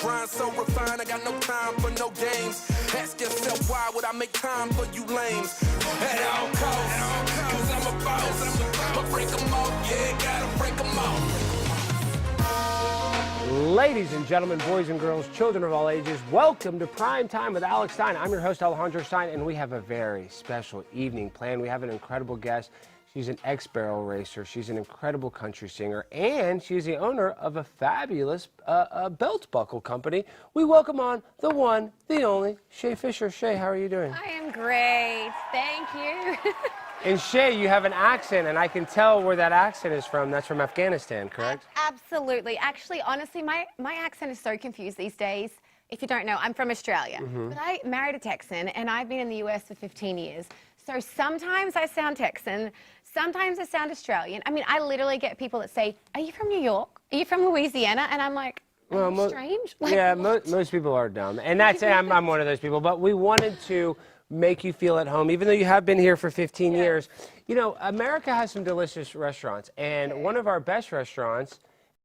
grind so refined, I got no time for no games. Ask yourself why would I make time for you lames? At all costs, cause I'm a boss. I'ma break them off, yeah, gotta break them off. Ladies and gentlemen, boys and girls, children of all ages, welcome to Prime Time with Alex Stein. I'm your host, Alejandro Stein, and we have a very special evening planned. We have an incredible guest. She's an ex-barrel racer. She's an incredible country singer, and she's the owner of a fabulous belt buckle company. We welcome on the one, the only, Shea Fisher. Shea, how are you doing? I am great. Thank you. And Shea, you have an accent, and I can tell where that accent is from. That's from Afghanistan, correct? Absolutely. Actually, honestly, my accent is so confused these days. If you don't know, I'm from Australia. But I married a Texan, and I've been in the U.S. for 15 years. So sometimes I sound Texan, sometimes I sound Australian. I mean, I literally get people that say, are you from New York? Are you from Louisiana? And I'm like, well, strange. Like, yeah, most people are dumb. And that's I'm one of those people. But we wanted to make you feel at home, even though you have been here for 15 years. You know, America has some delicious restaurants, and one of our best restaurants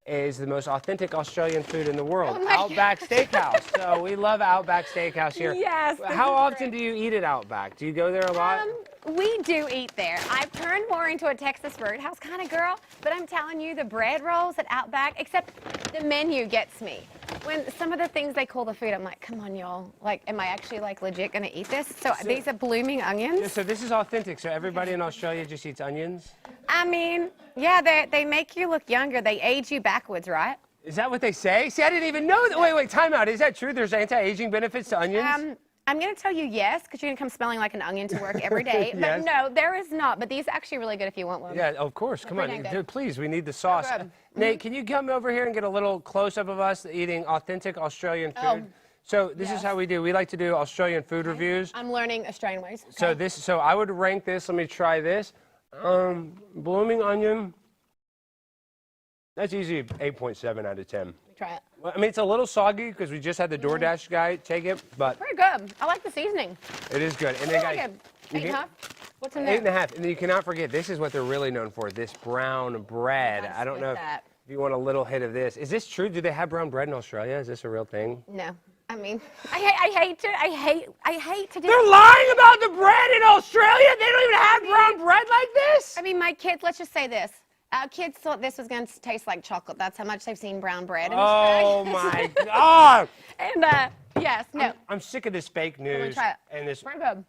is the most authentic Australian food in the world, Outback Steakhouse. So we love Outback Steakhouse here. Yes. How often do you eat at Outback? Do you go there a lot? We do eat there. I've turned more into a Texas Roadhouse kind of girl, but I'm telling you, the bread rolls at Outback, except the menu gets me. When some of the things they call the food, I'm like, come on, y'all. Like, am I actually, like, legit going to eat this? So these are blooming onions. Yeah, so this is authentic. So everybody in Australia just eats onions? I mean, yeah, they make you look younger. They age you backwards, right? Is that what they say? See, I didn't even know that. Wait, time out. Is that true? There's anti-aging benefits to onions? I'm going to tell you yes, because you're going to come smelling like an onion to work every day. But no, there is not. But these are actually really good if you want one. Yeah, of course. Come on. Dude, please, we need the sauce. Nate, can you come over here and get a little close-up of us eating authentic Australian food? So this is how we do. We like to do Australian food reviews. I'm learning Australian ways. Okay. So I would rank this. Let me try this. Blooming onion. That's easy 8.7 out of 10. Try it. Well, I mean, it's a little soggy because we just had the DoorDash guy take it, but pretty good. I like the seasoning. It is good. And then, guys, 8.5. What's in there? 8.5. And then you cannot forget, this is what they're really known for, this brown bread. I don't know if you want a little hit of this. Is this true? Do they have brown bread in Australia? Is this a real thing? No. I mean, I hate to do. They're lying about the bread in Australia? They don't even have brown bread like this? I mean, my kids, let's just say this. Our kids thought this was going to taste like chocolate. That's how much they've seen brown bread. Oh, my God. And, yes, no. I'm sick of this fake news. Try it. And this. Pretty good.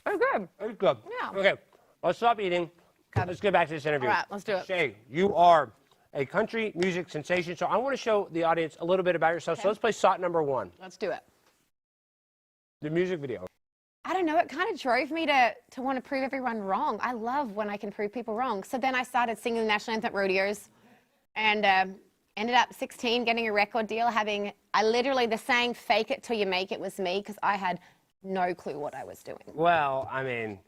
It's good. It's good. Yeah. Okay, let's stop eating. Let's get back to this interview. All right, let's do it. Shea, you are a country music sensation, so I want to show the audience a little bit about yourself. So let's play shot number 1. Let's do it. The music video. I don't know, it kind of drove me to want to prove everyone wrong. I love when I can prove people wrong. So then I started singing the national anthem at Rioters and ended up 16, getting a record deal, the saying, fake it till you make it was me, because I had no clue what I was doing. Well, I mean,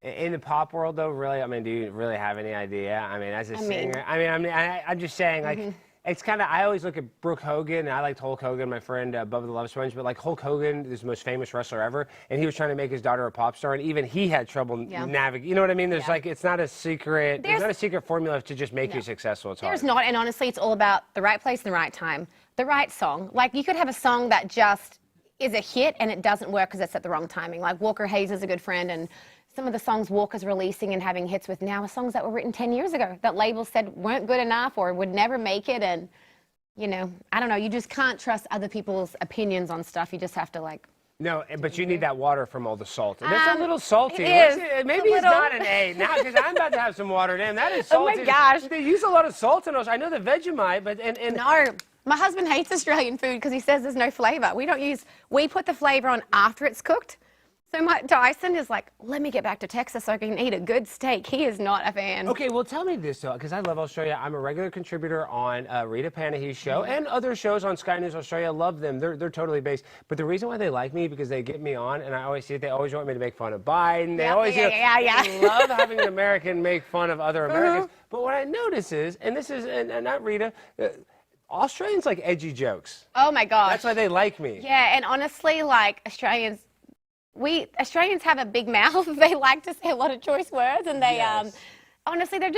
in the pop world, though, really, I mean, do you really have any idea? I mean, as a singer, I'm just saying, like, it's kind of, I always look at Brooke Hogan, and I liked Hulk Hogan, my friend, Bubba the Love Sponge, but like Hulk Hogan is the most famous wrestler ever, and he was trying to make his daughter a pop star, and even he had trouble navigating, you know what I mean? There's like, it's not a secret, there's not a secret formula to just make you successful. It's hard. There's not, and honestly, it's all about the right place and the right time, the right song. Like, you could have a song that just is a hit, and it doesn't work because it's at the wrong timing. Like, Walker Hayes is a good friend, and some of the songs Walker's releasing and having hits with now are songs that were written 10 years ago that labels said weren't good enough or would never make it, and you know, I don't know, you just can't trust other people's opinions on stuff. You just have to, like... No, but you need that water from all the salt. That's a little salty. It is. Maybe it's not an A now, because I'm about to have some water. Damn, that is salty. Oh, my gosh. They use a lot of salt in those. I know the Vegemite, but... No. My husband hates Australian food because he says there's no flavor. We put the flavor on after it's cooked. So my Dyson is like, let me get back to Texas so I can eat a good steak. He is not a fan. Okay, well, tell me this, though, because I love Australia. I'm a regular contributor on Rita Panahy's show and other shows on Sky News Australia. I love them. They're totally based. But the reason why they like me, because they get me on, and I always see it, they always want me to make fun of Biden. They always they love having an American make fun of other Americans. But what I notice is, and this is, and not Rita, Australians like edgy jokes. Oh, my gosh. That's why they like me. Yeah, and honestly, like, Australians have a big mouth. They like to say a lot of choice words, and they honestly, they're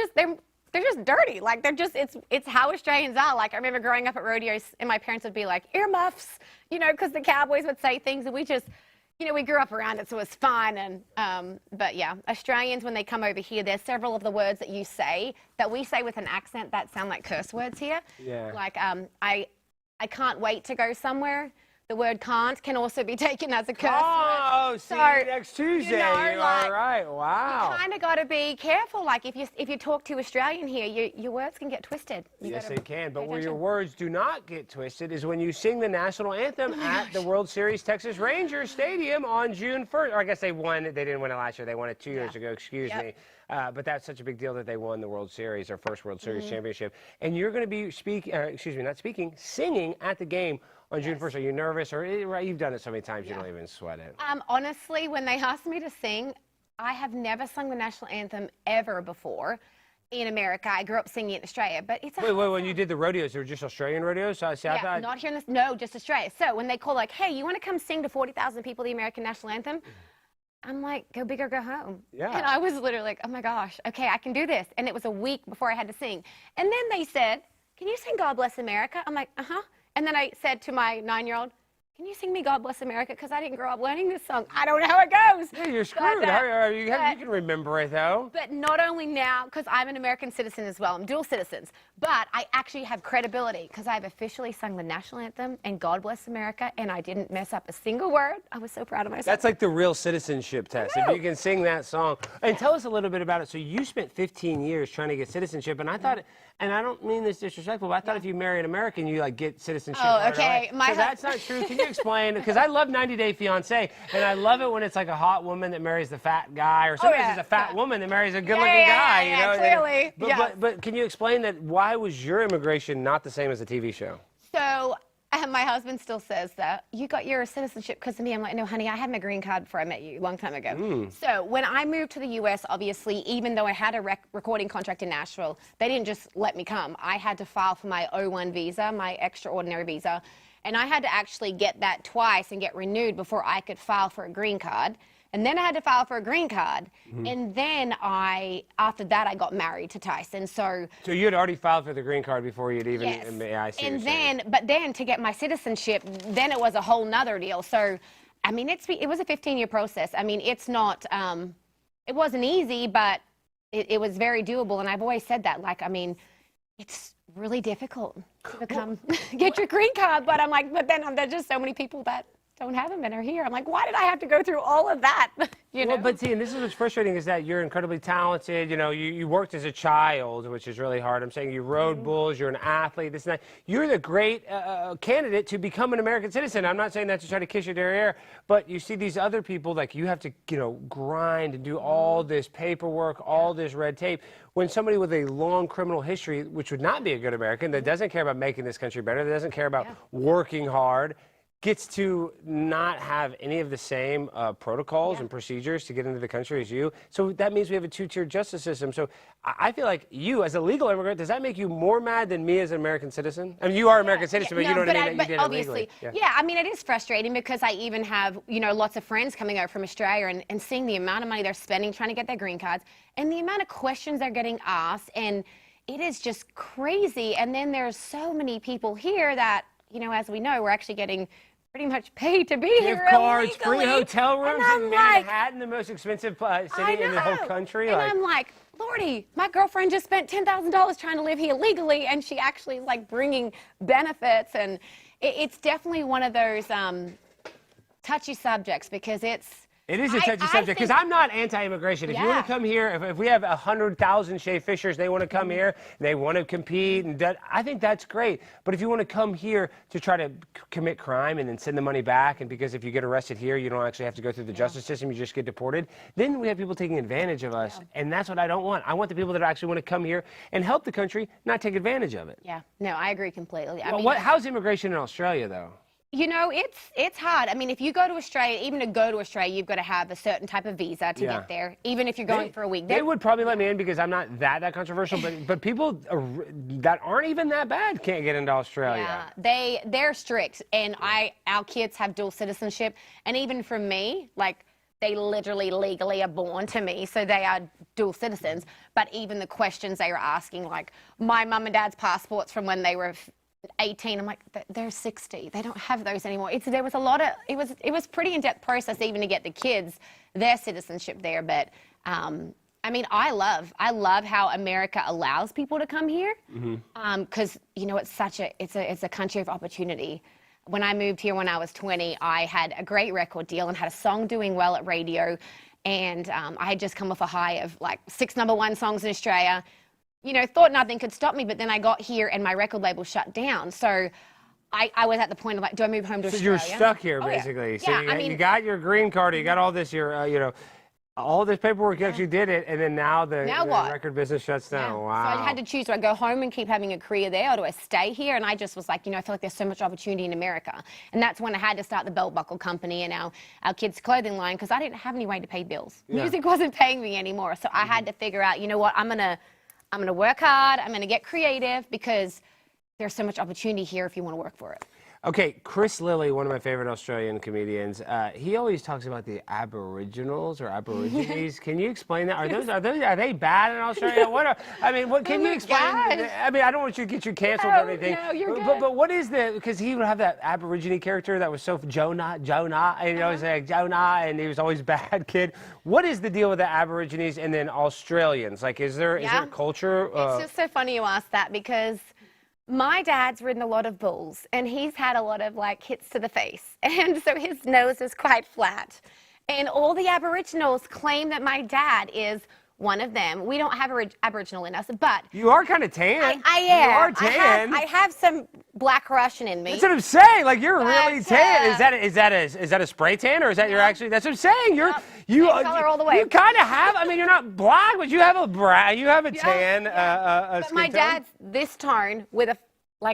they're just dirty. Like they're just, it's how Australians are. Like I remember growing up at rodeos and my parents would be like, earmuffs, you know, because the cowboys would say things and we just, you know, we grew up around it, so it's fine. And, but yeah, Australians, when they come over here, there's several of the words that you say that we say with an accent that sound like curse words here. Yeah. Like, I can't wait to go somewhere. The word can't can also be taken as a curse word. Oh, see you next Tuesday. You know, you are right. Wow. You kind of got to be careful. Like if you talk to Australian here, your words can get twisted. Yes, they can. But where your words do not get twisted is when you sing the national anthem at the World Series Texas Rangers Stadium on June 1st. Or I guess they won. They didn't win it last year. They won it 2 years ago. Excuse me. But that's such a big deal that they won the World Series, their first World Series championship. And you're going to be singing at the game on June 1st. Are you nervous? Or you've done it so many times you don't even sweat it? Honestly, when they asked me to sing, I have never sung the national anthem ever before in America. I grew up singing it in Australia, but it's wait, when you did the rodeos, they were just Australian rodeos? I thought... not here in this, no, just Australia. So when they call like, hey, you want to come sing to 40,000 people the American national anthem? I'm like, go big or go home. Yeah. And I was literally like, oh my gosh, okay, I can do this. And it was a week before I had to sing. And then they said, can you sing God Bless America? I'm like, uh-huh. And then I said to my 9-year-old, can you sing me God Bless America? Because I didn't grow up learning this song. I don't know how it goes. Yeah, you're screwed. You can remember it, though. But not only now, because I'm an American citizen as well. I'm dual citizens. But I actually have credibility because I've officially sung the national anthem and God Bless America, and I didn't mess up a single word. I was so proud of myself. That's like the real citizenship test. If you can sing that song. And tell us a little bit about it. So you spent 15 years trying to get citizenship, and I thought, and I don't mean this disrespectful, but I thought if you marry an American, you like get citizenship. Oh, okay. So that's not true. Can you explain? Because I love 90 Day Fiancé, and I love it when it's like a hot woman that marries the fat guy, or sometimes it's a fat woman that marries a good-looking guy. You know, clearly. But can you explain that? Why was your immigration not the same as the TV show? So my husband still says that you got your citizenship because of me. I'm like, no, honey, I had my green card before I met you a long time ago. So when I moved to the U.S., obviously, even though I had a recording contract in Nashville, they didn't just let me come. I had to file for my O1 visa, my extraordinary visa. And I had to actually get that twice and get renewed before I could file for a green card. And then I had to file for a green card. And then after that, I got married to Tyson. So you had already filed for the green card before you'd even, I see. And but then to get my citizenship, then it was a whole nother deal. So, I mean, it was a 15-year process. I mean, it's not, it wasn't easy, but it was very doable. And I've always said that, like, I mean, it's really difficult to become, get your green card. But I'm like, but then there's just so many people that don't have them and are here. I'm like, why did I have to go through all of that? You know? Well, but see, and this is what's frustrating is that you're incredibly talented. You know, you worked as a child, which is really hard. I'm saying you rode bulls, you're an athlete, this and that. You're the great candidate to become an American citizen. I'm not saying that to try to kiss your derriere, but you see these other people, like you have to, you know, grind and do all this paperwork, all this red tape. When somebody with a long criminal history, which would not be a good American, that doesn't care about making this country better, that doesn't care about working hard, gets to not have any of the same protocols and procedures to get into the country as you. So that means we have a two-tiered justice system. So I feel like you, as a legal immigrant, does that make you more mad than me as an American citizen? I mean, you are an American citizen, but you know what I mean? That you did obviously, it legally. I mean, it is frustrating because I even have, you know, lots of friends coming over from Australia and seeing the amount of money they're spending trying to get their green cards and the amount of questions they're getting asked. And it is just crazy. And then there's so many people here that, you know, as we know, we're actually getting pretty much paid to be here. Gift cards, illegally. free hotel rooms in Manhattan, the most expensive city in the whole country. And I'm like, Lordy, my girlfriend just spent $10,000 trying to live here legally, and she actually is like bringing benefits. And it's definitely one of those touchy subjects because it is a touchy subject because I'm not anti-immigration. If you want to come here, if we have 100,000 Shea Fishers, they want to come here, and they want to compete, and I think that's great. But if you want to come here to try to commit crime and then send the money back, and because if you get arrested here, you don't actually have to go through the justice system, you just get deported, then we have people taking advantage of us, and that's what I don't want. I want the people that actually want to come here and help the country, not take advantage of it. Yeah, no, I agree completely. I mean, how's immigration in Australia, though? You know, it's hard. I mean, if you go to Australia, even to go to Australia, you've got to have a certain type of visa to get there, even if you're going for a week. They would probably let me in because I'm not that controversial, but people that aren't even that bad can't get into Australia. Yeah, they're strict, and our kids have dual citizenship, and even for me, like, they literally legally are born to me, so they are dual citizens. But even the questions they were asking, like my mum and dad's passports from when they were 18, I'm like, they're 60. They don't have those anymore. There was a lot of, it was pretty in-depth process even to get the kids their citizenship there. But I mean, I love how America allows people to come here, because you know it's a country of opportunity. When I moved here when I was 20, I had a great record deal and had a song doing well at radio, and I had just come off a high of like 6 #1 songs in Australia. You know, thought nothing could stop me, but then I got here and my record label shut down. So I was at the point of like, do I move home to Australia? So you're stuck here, basically. Yeah. So I mean, you got your green card, you got all this, all this paperwork, you actually did it, and then now the record business shuts down. Yeah. Wow. So I had to choose, do I go home and keep having a career there, or do I stay here? And I just was like, I feel like there's so much opportunity in America. And that's when I had to start the belt buckle company and our kids' clothing line, because I didn't have any way to pay bills. Yeah. Music wasn't paying me anymore. So I had to figure out, you know what, I'm gonna work hard, I'm gonna get creative, because there's so much opportunity here if you want to work for it. Okay, Chris Lilly, one of my favorite Australian comedians, he always talks about the Aboriginals or Aborigines. Can you explain that? Are they bad in Australia? Can you explain? I mean, I don't want you to get you canceled or anything. No, you're good. But what is because he would have that Aborigine character that was so Jonah, and he always like Jonah, and he was always bad kid. What is the deal with the Aborigines and then Australians? Like, is there a culture? It's just so funny you ask that, because my dad's ridden a lot of bulls, and he's had a lot of like hits to the face, and so his nose is quite flat. And all the Aboriginals claim that my dad is one of them. We don't have Aboriginal in us, but you are kind of tan. I am. You are tan. I have some black Russian in me. That's what I'm saying. Like, you're really tan. Is that a spray tan, or is that actually? That's what I'm saying. You color all the way. You kind of have. I mean, you're not black, but you have a tan. But my dad's this tone with a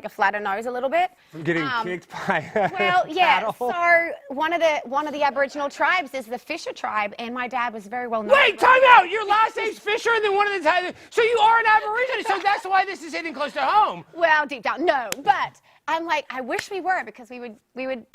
flatter nose a little bit. From getting kicked by well, yeah. cattle. So one of the Aboriginal tribes is the Fisher tribe, and my dad was very well known. Wait, time out! Your last name's Fisher, and then one of the so you are an Aborigine. So that's why this is hitting close to home. Well, deep down, no. But I'm like, I wish we were, because we would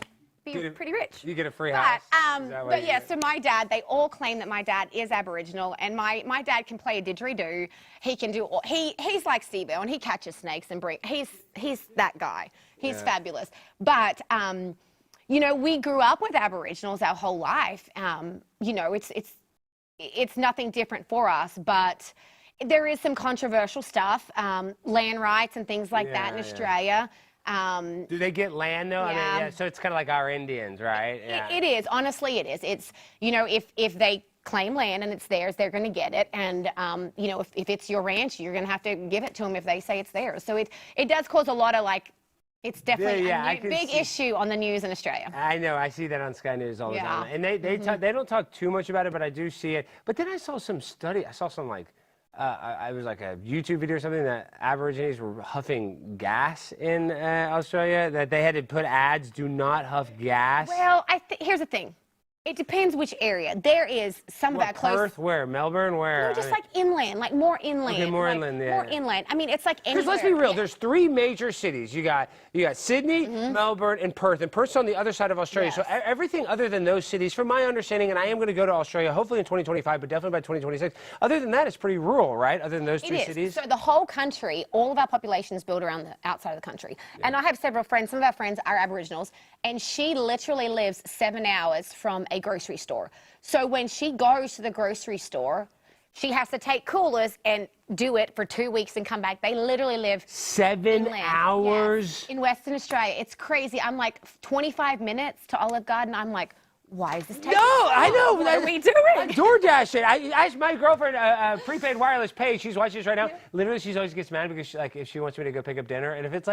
be pretty rich. You get a free house. But yeah, so my dad, they all claim that my dad is Aboriginal, and my dad can play a didgeridoo. He can do he's like Steve-O, and he catches snakes and he's that guy. He's fabulous. But we grew up with Aboriginals our whole life. It's nothing different for us, but there is some controversial stuff, land rights and things like that in Australia. Do they get land though? Yeah. I mean, so it's kind of like our Indians, right? It is. Honestly, it is. It's, if they claim land and it's theirs, they're going to get it. And, if it's your ranch, you're going to have to give it to them if they say it's theirs. So it does cause a lot of it's definitely a big issue on the news in Australia. I know. I see that on Sky News all the time. And they don't talk too much about it, but I do see it. But then I saw some study. I saw some I was like a YouTube video or something that Aborigines were huffing gas in Australia, that they had to put ads, do not huff gas. Well, here's the thing. It depends which area. There is some of that close. Perth, where? Melbourne, where? No, just inland, more inland. Okay, more inland, More inland. I mean, it's like anywhere. Because let's be real, there's 3 major cities. You got Sydney, Melbourne, and Perth. And Perth's on the other side of Australia. Yes. So everything other than those cities, from my understanding, and I am going to go to Australia hopefully in 2025, but definitely by 2026. Other than that, it's pretty rural, right? Other than those 3 cities. So the whole country, all of our population is built around the outside of the country. Yeah. And I have several friends. Some of our friends are Aboriginals, and she literally lives 7 hours from a grocery store. So when she goes to the grocery store, she has to take coolers and do it for 2 weeks and come back. They literally live 7 hours in Western Australia. It's crazy. I'm like 25 minutes to Olive Garden. I'm like, why is this taking so long? I know. What are we doing? DoorDash it. I asked my girlfriend prepaid wireless pay. She's watching this right now. Yeah. Literally, she always gets mad because if she wants me to go pick up dinner, and if it's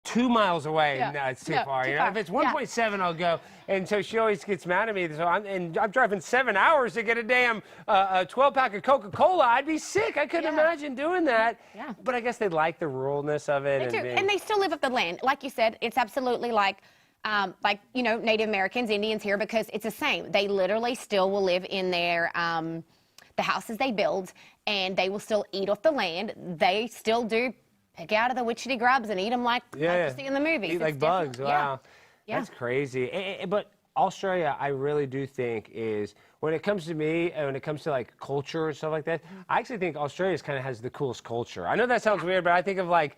2 miles away, no, it's too far. If it's 1.7, I'll go. And so she always gets mad at me. So I'm driving 7 hours to get a damn 12-pack of Coca-Cola. I'd be sick. I couldn't imagine doing that. Yeah. But I guess they like the ruralness of it. They do. And they still live up the land. Like you said, it's absolutely like Native Americans, Indians here, because it's the same. They literally still will live in their the houses they build, and they will still eat off the land. They still do pick out of the witchetty grubs and eat them like you see in the movies. Eat like bugs. Wow. Yeah. That's crazy. But Australia, I really do think is, when it comes to me and when it comes to like culture and stuff like that, I actually think Australia kind of has the coolest culture. I know that sounds weird, but I think of like,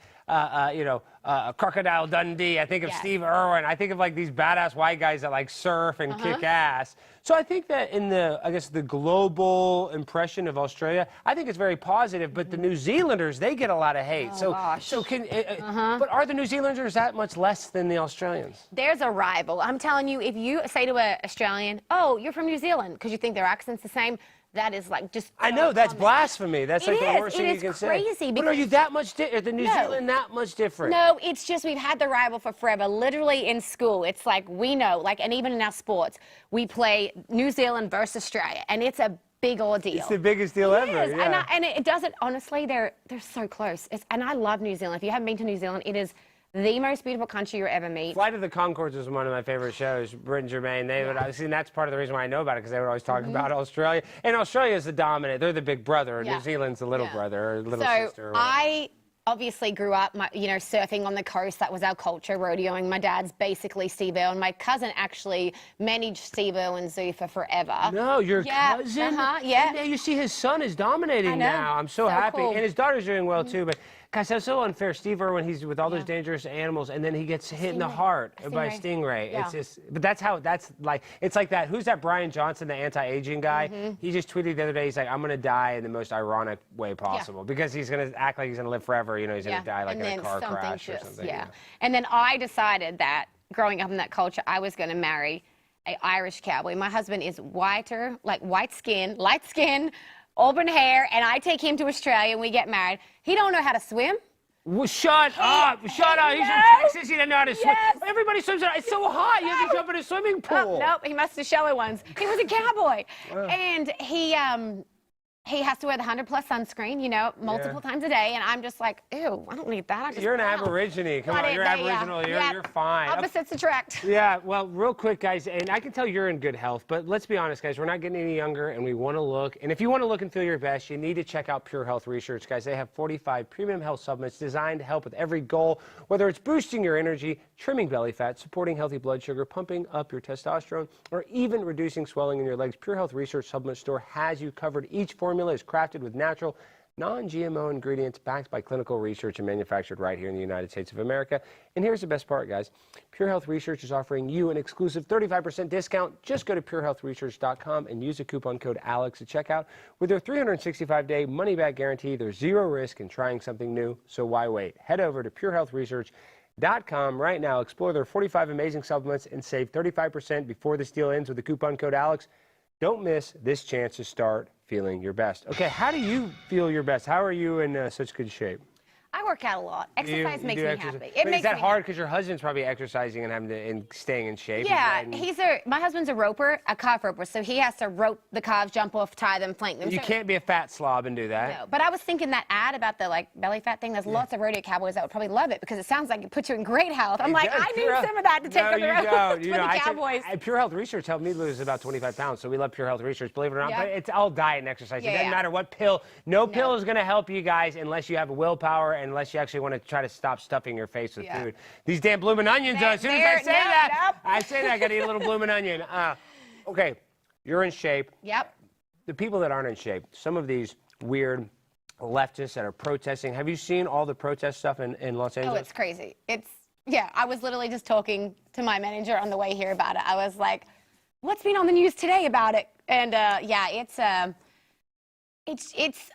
Crocodile Dundee. I think of Steve Irwin. I think of like these badass white guys that like surf and kick ass. So I think that in the global impression of Australia, I think it's very positive. But the New Zealanders, they get a lot of hate. But are the New Zealanders that much less than the Australians? There's a rival. I'm telling you, if you say to an Australian, "Oh, you're from New Zealand," because you think their accent's the same, that is like just. I know, that's blasphemy. That's like the worst thing you can say. It is crazy. But are you that much different? Are the New Zealand that much different? No, it's just we've had the rival for forever. Literally in school, it's like we know, like, and even in our sports, we play New Zealand versus Australia, and it's a big ordeal. It's the biggest deal ever. Yeah. And it doesn't, honestly, they're so close. And I love New Zealand. If you haven't been to New Zealand, it is the most beautiful country you'll ever meet. Flight of the Conchords was one of my favorite shows. Britt and Jermaine, they would, I see, and that's part of the reason why I know about it, because they would always talk about Australia. And Australia is the dominant. They're the big brother. And New Zealand's the little brother or little sister. So I obviously grew up, surfing on the coast. That was our culture, rodeoing. My dad's basically Steve Irwin. My cousin actually managed Steve Irwin's zoo for forever. No, your cousin? Yeah. And you see his son is dominating now. I'm so happy. Cool. And his daughter's doing well, too. But guys, that's so unfair. Steve Irwin, he's with all those dangerous animals, and then he gets hit in the heart by a stingray. It's just, but that's like, it's like that. Who's that Brian Johnson, the anti-aging guy? He just tweeted the other day, he's like, I'm going to die in the most ironic way possible, because he's going to act like he's going to live forever. You know, he's going to die like in a car crash or something. And then I decided that growing up in that culture, I was going to marry an Irish cowboy. My husband is whiter, like white skin, light skin, auburn hair, and I take him to Australia and we get married. He don't know how to swim. Well, shut up. He's from Texas. He doesn't know how to swim. Everybody swims. It's so hot. You have to jump in a swimming pool. Nope, he must have shallow ones. He was a cowboy. And he has to wear the 100+ sunscreen, multiple times a day. And I'm just like, ew, I don't need that. You're an Aborigine. Come on, you're Aboriginal. You're fine. Opposites attract. Yeah, well, real quick, guys, and I can tell you're in good health, but let's be honest, guys, we're not getting any younger, and we want to look. And if you want to look and feel your best, you need to check out PureHealth Research, guys. They have 45 premium health supplements designed to help with every goal, whether it's boosting your energy, trimming belly fat, supporting healthy blood sugar, pumping up your testosterone, or even reducing swelling in your legs. PureHealth Research Supplement Store has you covered. Each formula is crafted with natural, non-GMO ingredients backed by clinical research and manufactured right here in the United States of America. And here's the best part, guys. PureHealth Research is offering you an exclusive 35% discount. Just go to purehealthresearch.com and use the coupon code ALEX at checkout. With their 365-day money-back guarantee, there's zero risk in trying something new, so why wait? Head over to purehealthresearch.com right now. Explore their 45 amazing supplements and save 35% before this deal ends with the coupon code ALEX. Don't miss this chance to start feeling your best. Okay, how do you feel your best? How are you in such good shape? I work out a lot. Exercise makes me happy. Is that hard because your husband's probably exercising and having to and staying in shape? Yeah, my husband's a roper, a calf roper, so he has to rope the calves, jump off, tie them, flank them. You can't be a fat slob and do that. No, but I was thinking that ad about the belly fat thing. There's lots of rodeo cowboys that would probably love it because it sounds like it puts you in great health. I'm like, I need some of that to take on the road for the cowboys. Pure Health Research helped me lose about 25 pounds, so we love Pure Health Research, believe it or not. But it's all diet and exercise. It doesn't matter what pill. No pill is going to help you guys unless you have willpower and unless you actually want to try to stop stuffing your face with food. These damn blooming onions, as soon as I say that, I got to eat a little blooming onion. Okay, you're in shape. Yep. The people that aren't in shape, some of these weird leftists that are protesting, have you seen all the protest stuff in Los Angeles? Oh, it's crazy. I was literally just talking to my manager on the way here about it. I was like, what's been on the news today about it? And it's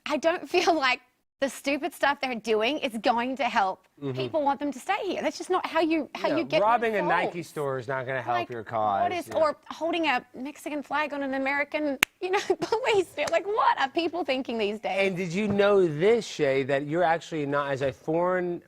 I don't feel like the stupid stuff they're doing is going to help. People want them to stay here. That's just not how you get robbing a Nike store is not going to help your cause. Or holding a Mexican flag on an American, police. Like, what are people thinking these days? And did you know this, Shea, that you're actually not, as a foreign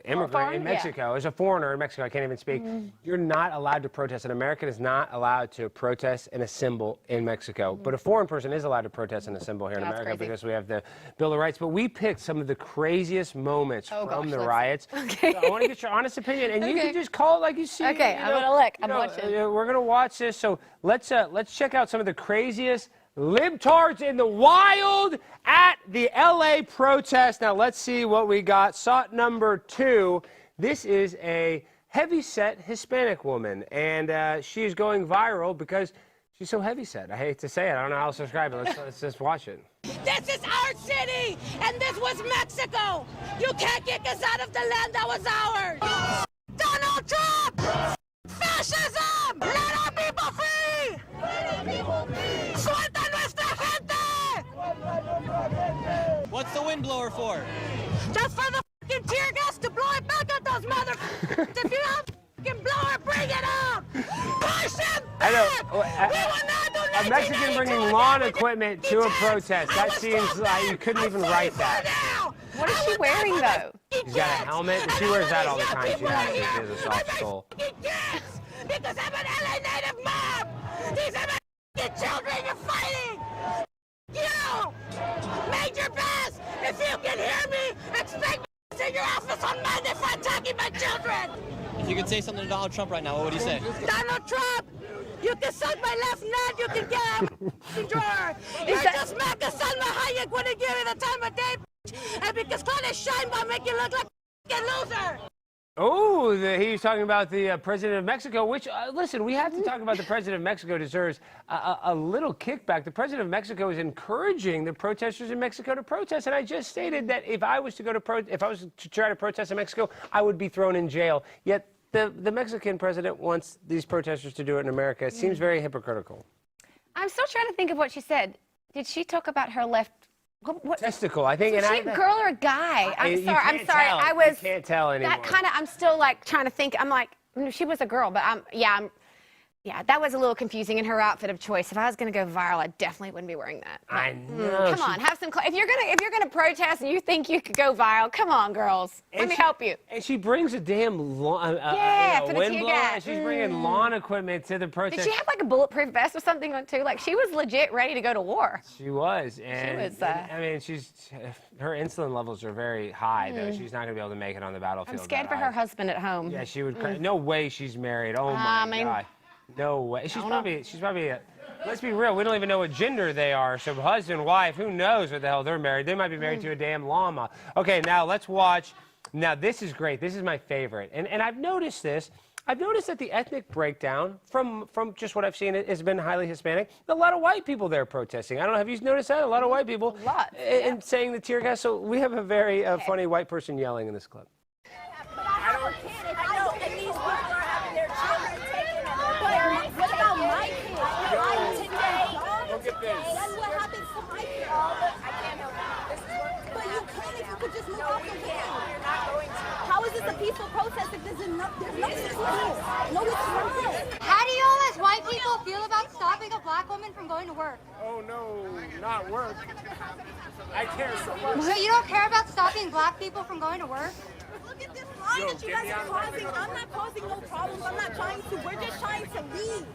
immigrant in Mexico, as a foreigner in Mexico, I can't even speak, you're not allowed to protest. An American is not allowed to protest and assemble in Mexico. But a foreign person is allowed to protest and assemble here in America because we have the Bill of Rights. But we picked some of the craziest moments from the riots. Okay. So I want to get your honest opinion, and you can just call it like you see. Okay, I'm gonna look. I'm watching. We're gonna watch this. So let's check out some of the craziest libtards in the wild at the LA protest. Now let's see what we got. Shot number 2. This is a heavyset Hispanic woman, and she is going viral because she's so heavyset. I hate to say it. I don't know how else to describe it. Let's just watch it. This is our city, and this was Mexico. You can't kick us out of the land that was ours. Donald Trump! Fascism! Let our people free! ¡Suelta nuestra gente! What's the windblower for? Just for the fucking tear gas to blow it back at those motherfuckers. If you have a fucking blower, bring it up! Push them back! I know. We will not do A Mexican 1992 bringing lawn again. equipment to a protest. That seems like you couldn't even write that. What is she wearing, though? She's got a helmet, and she wears that all the time. She has a soft soul. Because I'm an LA native mom! These are my children you're fighting! You! Major Bass! If you can hear me, expect me in your office on Monday for attacking my children! If you could say something to Donald Trump right now, what would you say? Donald Trump! You can suck my left nut, you can get out of the drawer! You're just Mac and Salma Hayek wouldn't give you the time of day, and because Claudia Sheinbaum make you look like a loser! Oh, he's talking about the president of Mexico, which, listen, we have to talk about the president of Mexico deserves a little kickback. The president of Mexico is encouraging the protesters in Mexico to protest, and I just stated that if I was to try to protest in Mexico, I would be thrown in jail. Yet the Mexican president wants these protesters to do it in America. It seems very hypocritical. I'm still trying to think of what she said. Did she talk about her left? What? Testicle, I think. Is she a girl or a guy? I'm sorry. Tell. I was. You can't tell anymore. That kind of. I'm still like trying to think. I'm like, she was a girl, but yeah, that was a little confusing in her outfit of choice. If I was going to go viral, I definitely wouldn't be wearing that. But, I know. Come on, have some. If you're gonna protest and you think you could go viral, come on, girls. Let me help you. And she brings a damn lawn, for the tear windblower, gas. and she's bringing lawn equipment to the protest. Did she have like a bulletproof vest or something on too? Like she was legit ready to go to war. She was, and I mean, her insulin levels are very high though. She's not gonna be able to make it on the battlefield. I'm scared for her husband at home. Yeah, she would. No way she's married. Oh my God. No way. She's probably. Let's be real. We don't even know what gender they are. So husband, wife, who knows what the hell they're married? They might be married to a damn llama. Okay, now let's watch. Now this is great. This is my favorite. And I've noticed this. I've noticed that the ethnic breakdown from just what I've seen has been highly Hispanic. A lot of white people there protesting. I don't know. Have you noticed that? A lot of white people. A lot. And saying the tear gas. So we have a very funny white person yelling in this clip. I know, and these people are having their children taken. But what about my kids? Look at this. That's what happens to my kids. I can't help it. But you can if you could just move off the way. You're not going to. How is this a peaceful protest if there's nothing to do? No, it's not. How do y'all as white people feel about stopping a black woman from going to work? Oh no, not work. I care so much. So you don't care about stopping black people from going to work? Look at this line that you guys are causing. I'm not causing no problems. I'm not trying to. We're just trying to leave.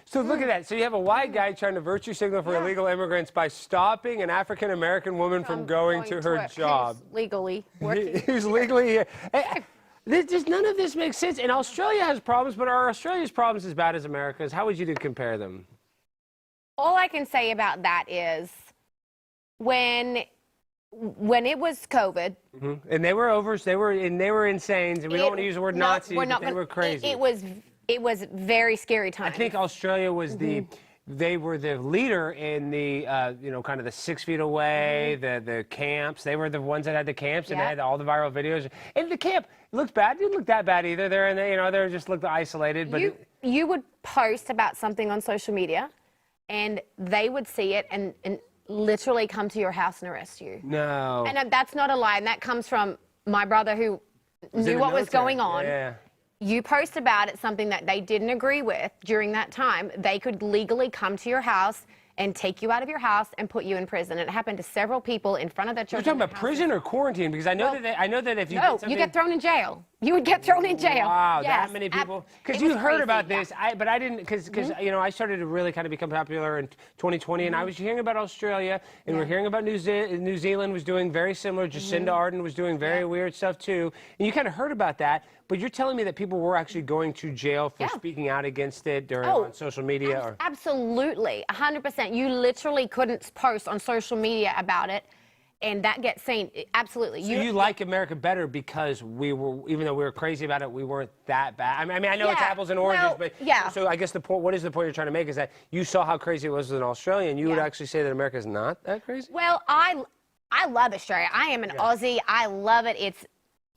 So look at that. So you have a white guy trying to virtue signal for illegal immigrants by stopping an African-American woman from going to her job. Who's legally working. Who's legally here. None of this makes sense. And Australia has problems, but are Australia's problems as bad as America's? How would you compare them? All I can say about that is when it was COVID, and they were insane. And we don't want to use the word Nazi, but they were crazy. It was very scary time. I think Australia was they were the leader in the kind of the 6 feet away, the camps. They were the ones that had the camps, and they had all the viral videos. And the camp looked bad. It didn't look that bad either. They just looked isolated. But you would post about something on social media, and they would see it and literally come to your house and arrest you. No. And that's not a lie. And that comes from my brother who knew what was going on. Yeah. You post about it, something that they didn't agree with during that time, they could legally come to your house and take you out of your house and put you in prison. And it happened to several people in front of their children. You're talking about prison or quarantine? Because I know that if you you get thrown in jail. You would get thrown in jail. Wow, yes, that many people. Because you heard about this, but I didn't. Because I started to really kind of become popular in 2020, and I was hearing about Australia, and we're hearing about New Zealand was doing very similar. Jacinda Ardern was doing very weird stuff too, and you kind of heard about that. But you're telling me that people were actually going to jail for speaking out against it on social media? Absolutely, 100%. You literally couldn't post on social media about it. And that gets seen, absolutely. So you like America better because we were, even though we were crazy about it, we weren't that bad. I mean, I know it's apples and oranges, but so I guess the point, what is the point you're trying to make is that you saw how crazy it was in Australia, and you would actually say that America is not that crazy? Well, I love Australia. I am an Aussie. I love it. It's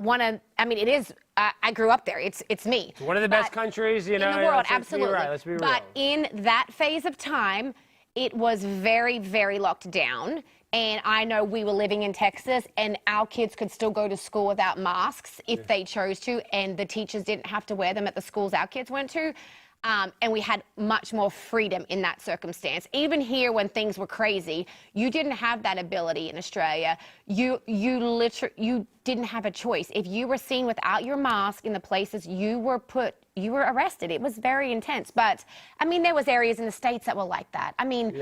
it is, I grew up there. It's me. It's one of the best countries, you know. In the world, absolutely. Let's be real. But in that phase of time, it was very, very locked down. And I know we were living in Texas, and our kids could still go to school without masks if they chose to, and the teachers didn't have to wear them at the schools our kids went to. And we had much more freedom in that circumstance. Even here, when things were crazy, you didn't have that ability in Australia. You didn't have a choice. If you were seen without your mask in the places you were arrested. It was very intense. But I mean, there was areas in the States that were like that. I mean,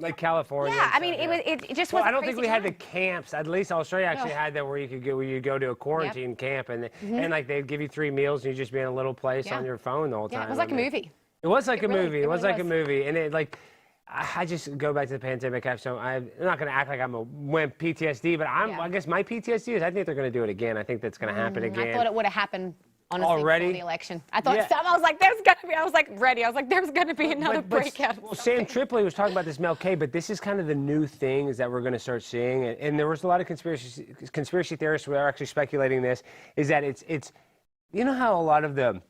like California. Yeah, I mean, it just was. I don't think we had the camps. At least Australia actually had that, where you go to a quarantine camp, and like they'd give you 3 meals, and you just be in a little place on your phone the whole time. Yeah, it was like a movie. It was like a movie. It was like a really movie, and it like. I just go back to the pandemic. I'm not going to act like I'm a wimp PTSD, but I guess my PTSD is I think they're going to do it again. I think that's going to happen again. I thought it would have happened. Honestly, already? Before the election. I thought I was like, there's going to be another breakout. Well, Sam Tripoli was talking about this Mel K, but this is kind of the new thing is that we're going to start seeing. And there was a lot of conspiracy theorists who are actually speculating this, is that it's you know how a lot of the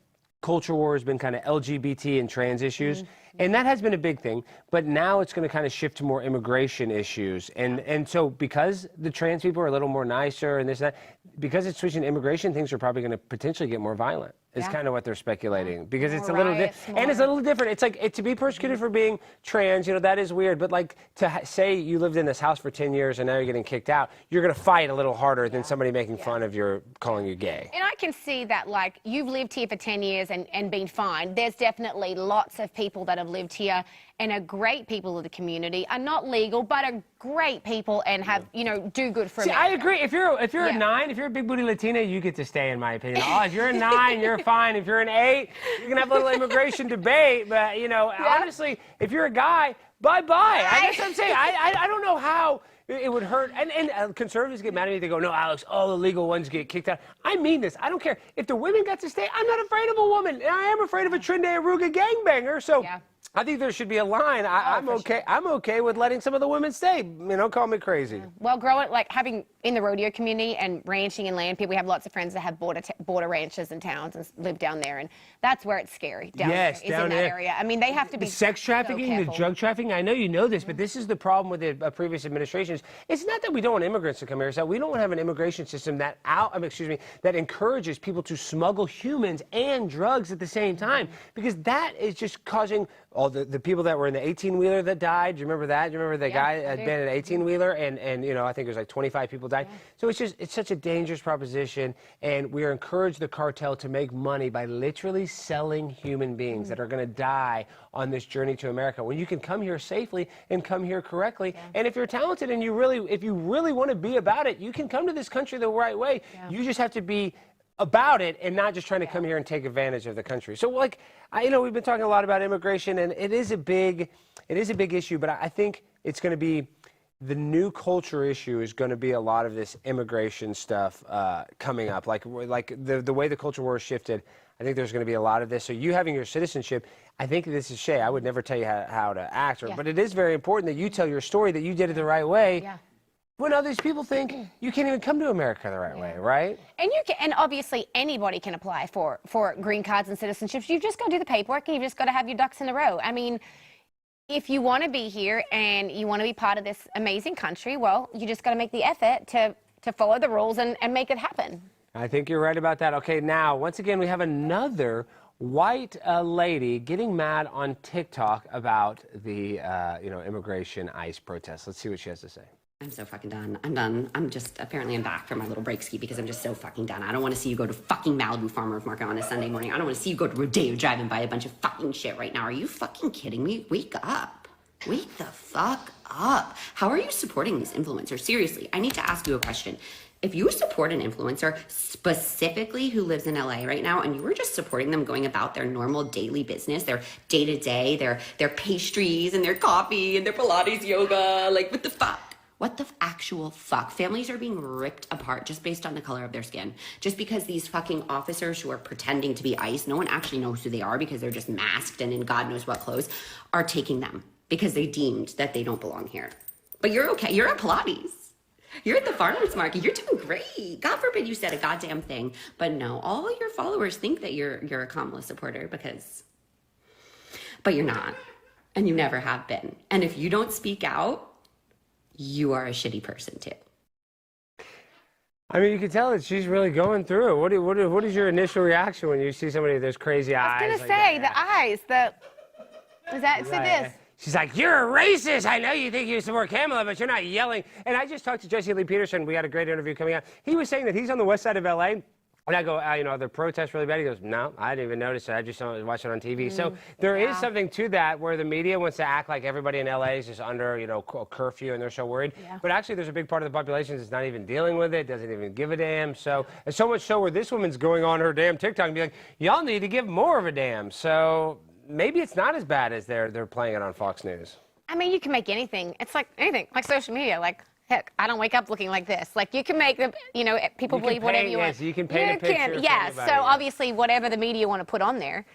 culture war has been kind of LGBT and trans issues, and that has been a big thing, but now it's going to kind of shift to more immigration issues. And so because the trans people are a little more nicer and this and that, because it's switching to immigration, things are probably going to potentially get more violent. Is kind of what they're speculating, because it's a little and it's a little different. It's like to be persecuted for being trans, you know, that is weird. But like to say you lived in this house for 10 years and now you're getting kicked out, you're going to fight a little harder than somebody making fun of calling you gay. And I can see that, like, you've lived here for 10 years and been fine. There's definitely lots of people that have lived here and are great people of the community, are not legal, but are great people and have, you know, do good for America. I agree. If you're a 9, if you're a big booty Latina, you get to stay, in my opinion. If you're a 9, you're fine. If you're an 8, you can have a little immigration debate. But, you know, honestly, if you're a guy, bye-bye. I guess I'm saying, I don't know how it would hurt. And conservatives get mad at me. They go, no, Alex, all the legal ones get kicked out. I mean this. I don't care. If the women got to stay, I'm not afraid of a woman. And I am afraid of a Trinidad Aruga gangbanger. So I think there should be a line. I'm okay. Sure. I'm okay with letting some of the women stay. You know, call me crazy. Well, like having in the rodeo community and ranching and land people, we have lots of friends that have border ranches and towns and live down there, and that's where it's scary. Down there, is in that area. I mean, they have to be the sex trafficking, the drug trafficking. I know you know this, but this is the problem with the previous administrations. It's not that we don't want immigrants to come here. It's that we don't want to have an immigration system that that encourages people to smuggle humans and drugs at the same time, because that is just causing all the people that were in the 18-wheeler that died. Do you remember that? Do you remember the guy had been in an 18-wheeler and you know, I think it was like 25 people died. So it's such a dangerous proposition, and we are encouraged the cartel to make money by literally selling human beings that are going to die on this journey to America, when you can come here safely and come here correctly. And if you're talented and if you really want to be about it, you can come to this country the right way. You just have to be about it and not just trying to come here and take advantage of the country. So, like, you know, we've been talking a lot about immigration, and it is a big issue, but I think it's going to be the new culture issue is going to be a lot of this immigration stuff coming up. Like the way the culture war has shifted, I think there's going to be a lot of this. So you having your citizenship, I think this is Shea. I would never tell you how to act, but it is very important that you tell your story, that you did it the right way. When other people think you can't even come to America the right way, right? And obviously anybody can apply for green cards and citizenships. You've just got to do the paperwork, and you've just got to have your ducks in a row. I mean, if you want to be here and you want to be part of this amazing country, well, you just got to make the effort to follow the rules and make it happen. I think you're right about that. Okay, now, once again, we have another white lady getting mad on TikTok about the immigration ICE protest. Let's see what she has to say. I'm so fucking done. I'm done. I'm back from my little break ski because I'm just so fucking done. I don't want to see you go to fucking Malibu Farmers Market on a Sunday morning. I don't want to see you go to Rodeo Drive and buy a bunch of fucking shit right now. Are you fucking kidding me? Wake up. Wake the fuck up. How are you supporting these influencers? Seriously, I need to ask you a question. If you support an influencer specifically who lives in LA right now, and you were just supporting them going about their normal daily business, their day-to-day, their pastries and their coffee and their Pilates yoga, like what the fuck? What the actual fuck? Families are being ripped apart just based on the color of their skin. Just because these fucking officers who are pretending to be ICE, no one actually knows who they are because they're just masked and in God knows what clothes, are taking them because they deemed that they don't belong here. But you're okay. You're at Pilates. You're at the farmer's market. You're doing great. God forbid you said a goddamn thing. But no, all your followers think that you're a Kamala supporter but you're not. And you never have been. And if you don't speak out, you are a shitty person too. I mean, you can tell that she's really going through it. What is your initial reaction when you see somebody with those crazy eyes? I was going to say, the eyes, this. She's like, you're a racist. I know you think you support Kamala, but you're not yelling. And I just talked to Jesse Lee Peterson. We had a great interview coming out. He was saying that he's on the west side of LA. And I go, are the protests really bad? He goes, no, I didn't even notice it. I just watched it on TV. So there is something to that where the media wants to act like everybody in LA is just under, a curfew and they're so worried. Yeah. But actually, there's a big part of the population that's not even dealing with it, doesn't even give a damn. So, and so much so where this woman's going on her damn TikTok and be like, y'all need to give more of a damn. So maybe it's not as bad as they're playing it on Fox News. I mean, you can make anything. It's like anything, like social media, heck, I don't wake up looking like this. Like, you can make them, people believe whatever you want. Yes, you can paint a picture. So obviously, whatever the media want to put on there,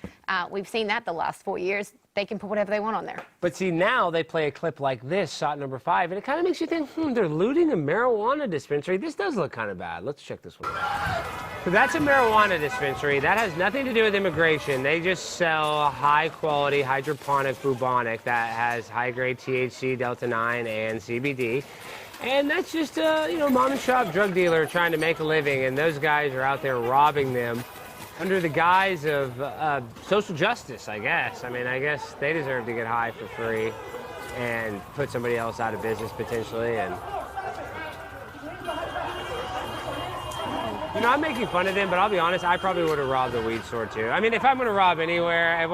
we've seen that the last 4 years. They can put whatever they want on there. But see, now they play a clip like this, shot number 5, and it kind of makes you think, they're looting a marijuana dispensary. This does look kind of bad. Let's check this one out. So that's a marijuana dispensary. That has nothing to do with immigration. They just sell high-quality hydroponic bubonic that has high-grade THC, Delta-9, and CBD. And that's just a, mom and shop drug dealer trying to make a living, and those guys are out there robbing them under the guise of social justice, I guess. I mean, I guess they deserve to get high for free and put somebody else out of business potentially. And I'm making fun of them, but I'll be honest, I probably would have robbed the weed store too. I mean, if I'm going to rob anywhere, I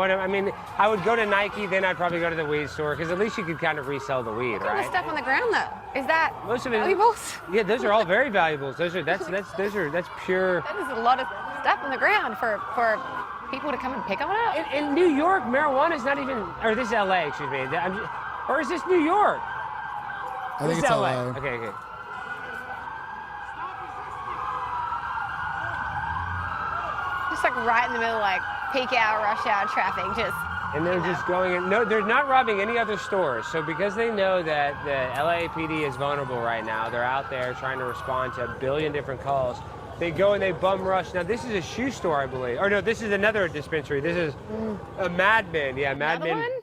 would go to Nike, then I'd probably go to the weed store, because at least you could kind of resell the weed, right? The stuff on the ground, though, is that most of it, valuables? Yeah, those are all very valuables. That's pure. That is a lot of stuff on the ground for people to come and pick on it. In New York, marijuana is not even, or this is LA, excuse me, or is this New York? I think it's LA. Okay. Just like right in the middle, like peak hour, rush hour traffic, just. And they're just going in. No, they're not robbing any other stores. So because they know that the LAPD is vulnerable right now, they're out there trying to respond to a billion different calls. They go and they bum rush. Now this is a shoe store, I believe. Or no, this is another dispensary. This is a Mad Men. Yeah, Mad Men.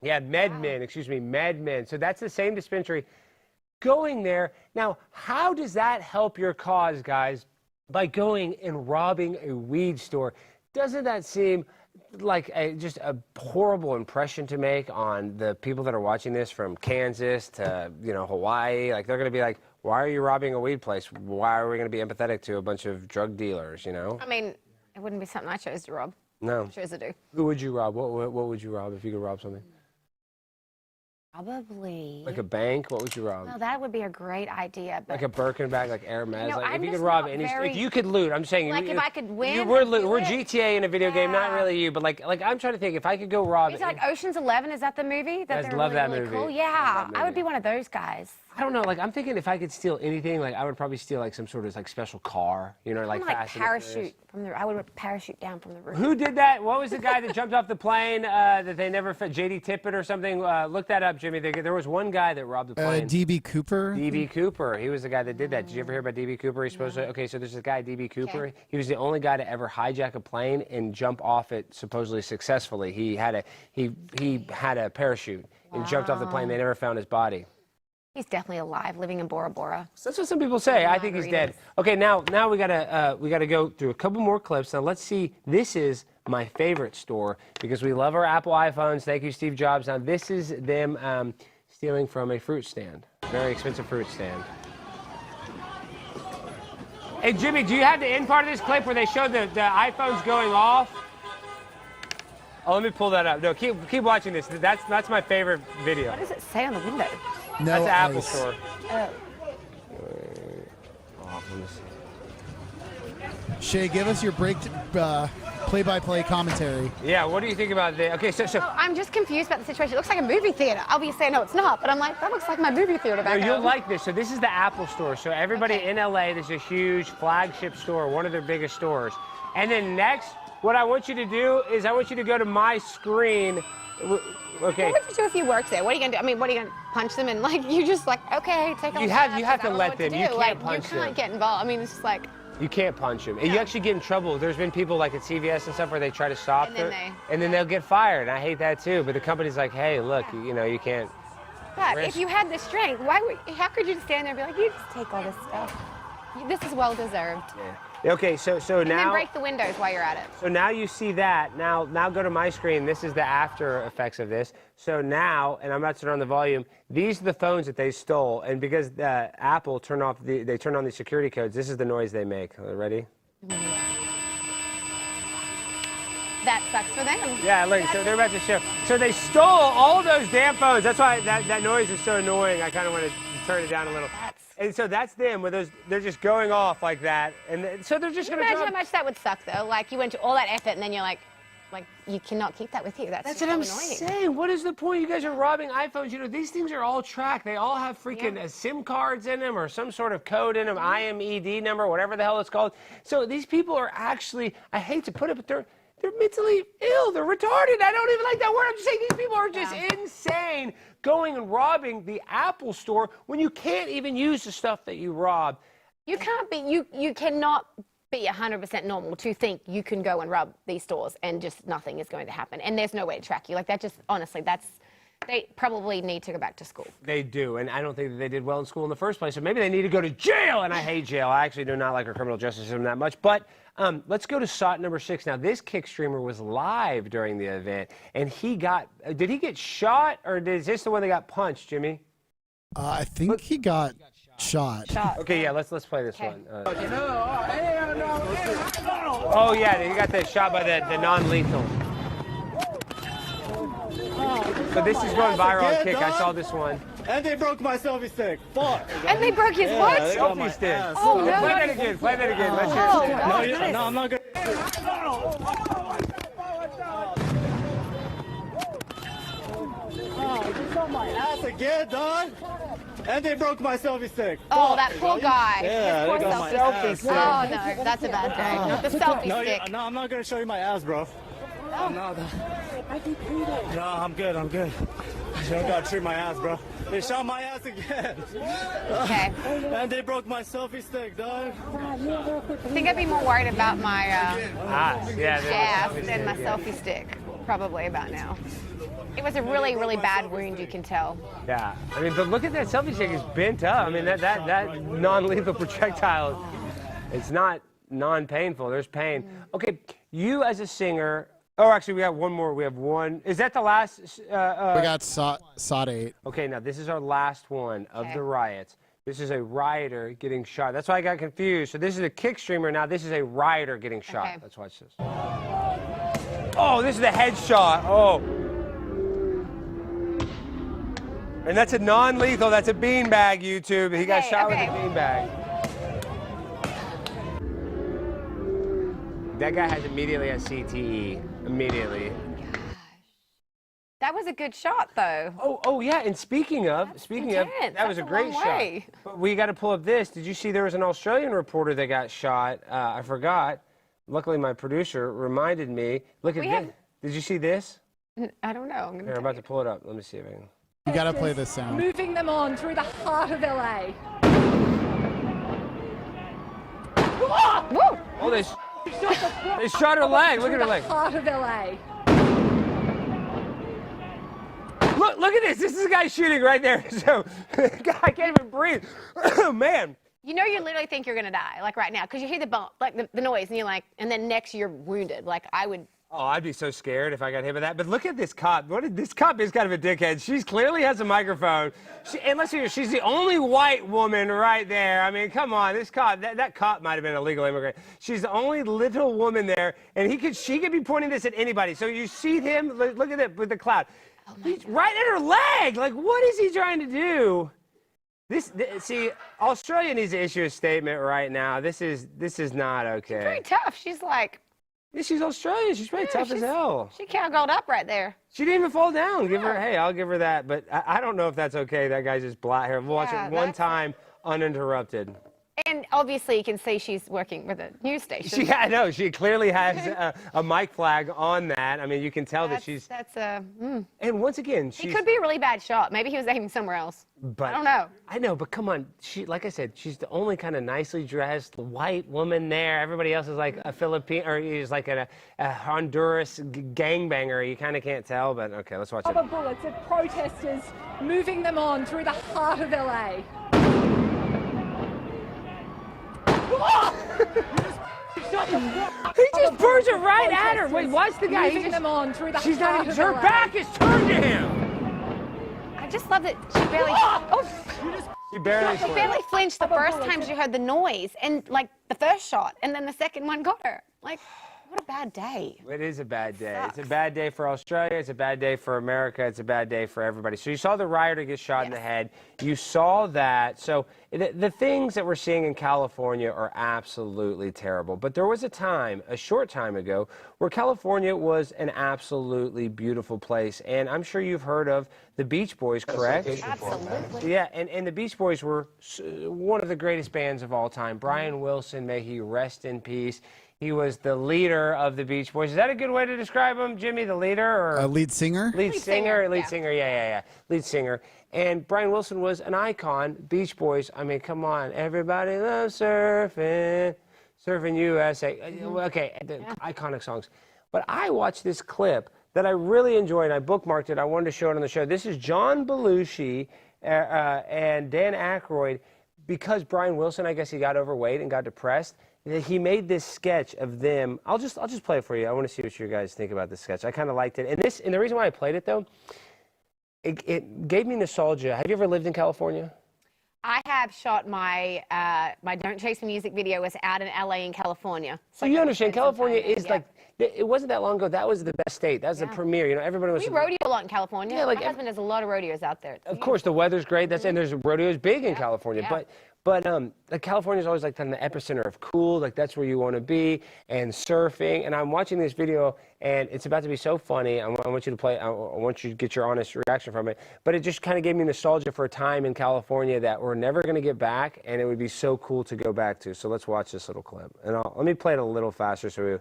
Yeah, MedMen. Excuse me, MedMen. So that's the same dispensary. Going there. Now, how does that help your cause, guys? By going and robbing a weed store, doesn't that seem like just a horrible impression to make on the people that are watching this from Kansas to Hawaii? Like, they're going to be like, why are you robbing a weed place? Why are we going to be empathetic to a bunch of drug dealers? I mean, it wouldn't be something I chose to rob. No. I chose to do. Who would you rob? What would you rob if you could rob something? Probably. Like a bank? What would you rob? Well, that would be a great idea. But like a Birkin bag, like Hermes. If you could rob any, if you could loot, I'm saying. Like if I could win. We're GTA in a video game, not really you, but like I'm trying to think. If I could go rob. Is it like Ocean's 11? Is that the movie? I love that movie. Cool? Yeah, I would be one of those guys. I don't know. Like, I'm thinking if I could steal anything, like I would probably steal like some sort of like special car. Like Fast and parachute from the. I would parachute down from the roof. Who did that? What was the guy that jumped off the plane that they never fit? JD Tippett or something? Look that up, Jimmy. There was one guy that robbed the plane. DB Cooper. DB Cooper. He was the guy that did that. Did you ever hear about DB Cooper? He's supposed to. Okay, so there's this guy DB Cooper. Okay. He was the only guy to ever hijack a plane and jump off it supposedly successfully. He had a parachute and jumped off the plane. They never found his body. He's definitely alive, living in Bora Bora. So that's what some people say. I think he's dead. Okay, now we gotta go through a couple more clips. Now let's see. This is my favorite store because we love our Apple iPhones. Thank you, Steve Jobs. Now this is them stealing from a fruit stand, very expensive fruit stand. Hey Jimmy, do you have the end part of this clip where they show the iPhones going off? Oh, let me pull that up. No, keep watching this. That's my favorite video. What does it say on the window? No, that's the Apple store. Oh. Let me see. Shea, give us your play-by-play commentary. Yeah, what do you think about that? Okay, so I'm just confused about the situation. It looks like a movie theater. Obviously, I know it's not, but I'm like, that looks like my movie theater back no, you'll home. like this. So this is the Apple store. So everybody in LA, this is a huge flagship store, one of their biggest stores. And then next, what I want you to do is I want you to go to my screen. Okay. What would you do if you worked there? What are you gonna do? I mean, what are you gonna punch them and like you just like okay, take off. You have to let them. You can't punch them. You can't get involved. I mean, it's just like. You can't punch them. And you actually get in trouble. There's been people like at CVS and stuff where they try to stop and then they'll get fired. And I hate that too. But the company's like, hey, look, you know, you can't. But if you had the strength, how could you stand there and be like, you just take all this stuff? This is well deserved. Yeah. Okay, so now. And then break the windows while you're at it. So now you see that. Now go to my screen. This is the after effects of this. So now, and I'm about to turn on the volume. These are the phones that they stole, and because Apple turned on the security codes. This is the noise they make. Ready? That sucks for them. Yeah, look. So they're about to show. So they stole all those damn phones. That's why that noise is so annoying. I kind of want to turn it down a little. And so that's them, where they're just going off like that, and so they're just going to. Imagine how much that would suck, though. Like you went to all that effort, and then you're like you cannot keep that with you. That's what I'm annoying. saying. What is the point? You guys are robbing iPhones. You know these things are all tracked. They all have freaking SIM cards in them or some sort of code in them, IMED number, whatever the hell it's called. So these people are actually. I hate to put it, but they're mentally ill. They're retarded. I don't even like that word. I'm just saying these people are just insane going and robbing the Apple store when you can't even use the stuff that you rob. You can't be, you cannot be 100% normal to think you can go and rob these stores and just nothing is going to happen. And there's no way to track you. Like that just, honestly, they probably need to go back to school. They do, and I don't think that they did well in school in the first place, so maybe they need to go to jail, and I hate jail. I actually do not like our criminal justice system that much, but let's go to SOT number 6. Now, this kick streamer was live during the event, and did he get shot, or is this the one that got punched, Jimmy? I think he got shot. Okay, yeah, let's play this one. Oh, yeah, he got shot by the non-lethal. So this is going viral on Kick. I saw this one. And they broke my selfie stick. Fuck. And they broke his what? Selfie stick. Oh, no. Play that again. Play that again. Let's hear it. No, I'm not gonna. Oh, you saw my ass again, dog. And they broke my selfie stick. Oh, that poor guy. Yeah, poor they got my selfie ass. stick. Oh, no, that's a bad day. Not the selfie stick. No, I'm not gonna show you my ass, bro. Oh, no, I'm good. You don't gotta treat my ass, bro. They shot my ass again. Okay. And they broke my selfie stick, dog. I think I'd be more worried about my ass than my selfie stick. Probably about now. It was a really, really bad wound, you can tell. Yeah. I mean, but look at that selfie stick. It's bent up. I mean, that non-lethal projectile, it's not non-painful. There's pain. Okay, you as a singer. Oh, actually, we have one more. We have one. Is that the last? We got SOT 8. Okay, now this is our last one of the riots. This is a rioter getting shot. That's why I got confused. So this is a kick streamer. Now this is a rioter getting shot. Okay. Let's watch this. Oh, this is the headshot. Oh. And that's a non-lethal. That's a beanbag, YouTube. He got shot with a beanbag. That guy immediately has CTE. Immediately. Gosh. That was a good shot, though. Oh yeah. And speaking of, that was a great shot. But we got to pull up this. Did you see there was an Australian reporter that got shot? I forgot. Luckily, my producer reminded me. Look at this. Did you see this? I don't know. I'm about to pull it up. Let me see if I can. You got to play this sound. Moving them on through the heart of LA. Woo! Oh, they shot her leg. Look at her leg. Heart of LA. Look at this. This is a guy shooting right there. So, God, I can't even breathe. Oh, man. You know, you literally think you're going to die, like right now, because you hear the bump, like the noise, and you're like, and then next you're wounded. Like, I would. Oh, I'd be so scared if I got hit by that. But look at this cop. This cop is kind of a dickhead. She clearly has a microphone. And let's hear, she's the only white woman right there. I mean, come on, this cop, that cop might have been a legal immigrant. She's the only little woman there, and she could be pointing this at anybody. So you see him, look at it with the cloud. Oh, he's right at her leg. Like, what is he trying to do? See, Australia needs to issue a statement right now. This is not okay. She's very tough. She's like, Yeah, she's Australian. She's probably tough as hell. She cowgirled up right there. She didn't even fall down. Give her, hey, I'll give her that. But I don't know if that's okay. That guy's just black hair. We'll watch it one time uninterrupted. And obviously, you can see she's working with a news station. I know. She clearly has a mic flag on that. I mean, you can tell that she's. And once again, It could be a really bad shot. Maybe he was aiming somewhere else. But I don't know. I know, but come on. Like I said, she's the only kind of nicely dressed white woman there. Everybody else is like a Philippine, or is like a Honduras gangbanger. You kind of can't tell, but okay, let's watch it. Rubber bullets at protesters, moving them on through the heart of LA. He just burns it right at her. Wait, watch the guy. Moving them on through the She's not heart even. of Her LA. back is turned to him. I just love that she barely. She barely. She barely flinched the first time she heard the noise, and like the first shot, and then the second one got her. Like, what a bad day. It is a bad day. It's a bad day for Australia. It's a bad day for America. It's a bad day for everybody. So you saw the rioter get shot in the head. You saw that. So the things that we're seeing in California are absolutely terrible. But there was a time, a short time ago, where California was an absolutely beautiful place. And I'm sure you've heard of the Beach Boys, correct? Absolutely. Yeah, and the Beach Boys were one of the greatest bands of all time. Brian Wilson, may he rest in peace. He was the leader of the Beach Boys. Is that a good way to describe him, Jimmy? The leader or lead singer? Lead singer. Yeah. Lead singer. And Brian Wilson was an icon. Beach Boys. I mean, come on, everybody loves surfing, surfing USA. Okay, iconic songs. But I watched this clip that I really enjoyed. I bookmarked it. I wanted to show it on the show. This is John Belushi and Dan Aykroyd. Because Brian Wilson, I guess he got overweight and got depressed, he made this sketch of them. I'll just play it for you. I want to see what you guys think about this sketch. I kind of liked it. And the reason why I played it, though, it gave me nostalgia. Have you ever lived in California? I have shot my my Don't Chase Me music video was out in LA in California. So you understand, California is like, it wasn't that long ago, that was the best state. That was the premier. You know, everybody was. We rodeo a lot in California. Yeah, like my husband has a lot of rodeos out there. Of course, the weather's great. And there's rodeos big in California. But like California's always like kind of the epicenter of cool. Like that's where you want to be, and surfing. And I'm watching this video, and it's about to be so funny. I want you to play. I want you to get your honest reaction from it. But it just kind of gave me nostalgia for a time in California that we're never going to get back, and it would be so cool to go back to. So let's watch this little clip, and let me play it a little faster so we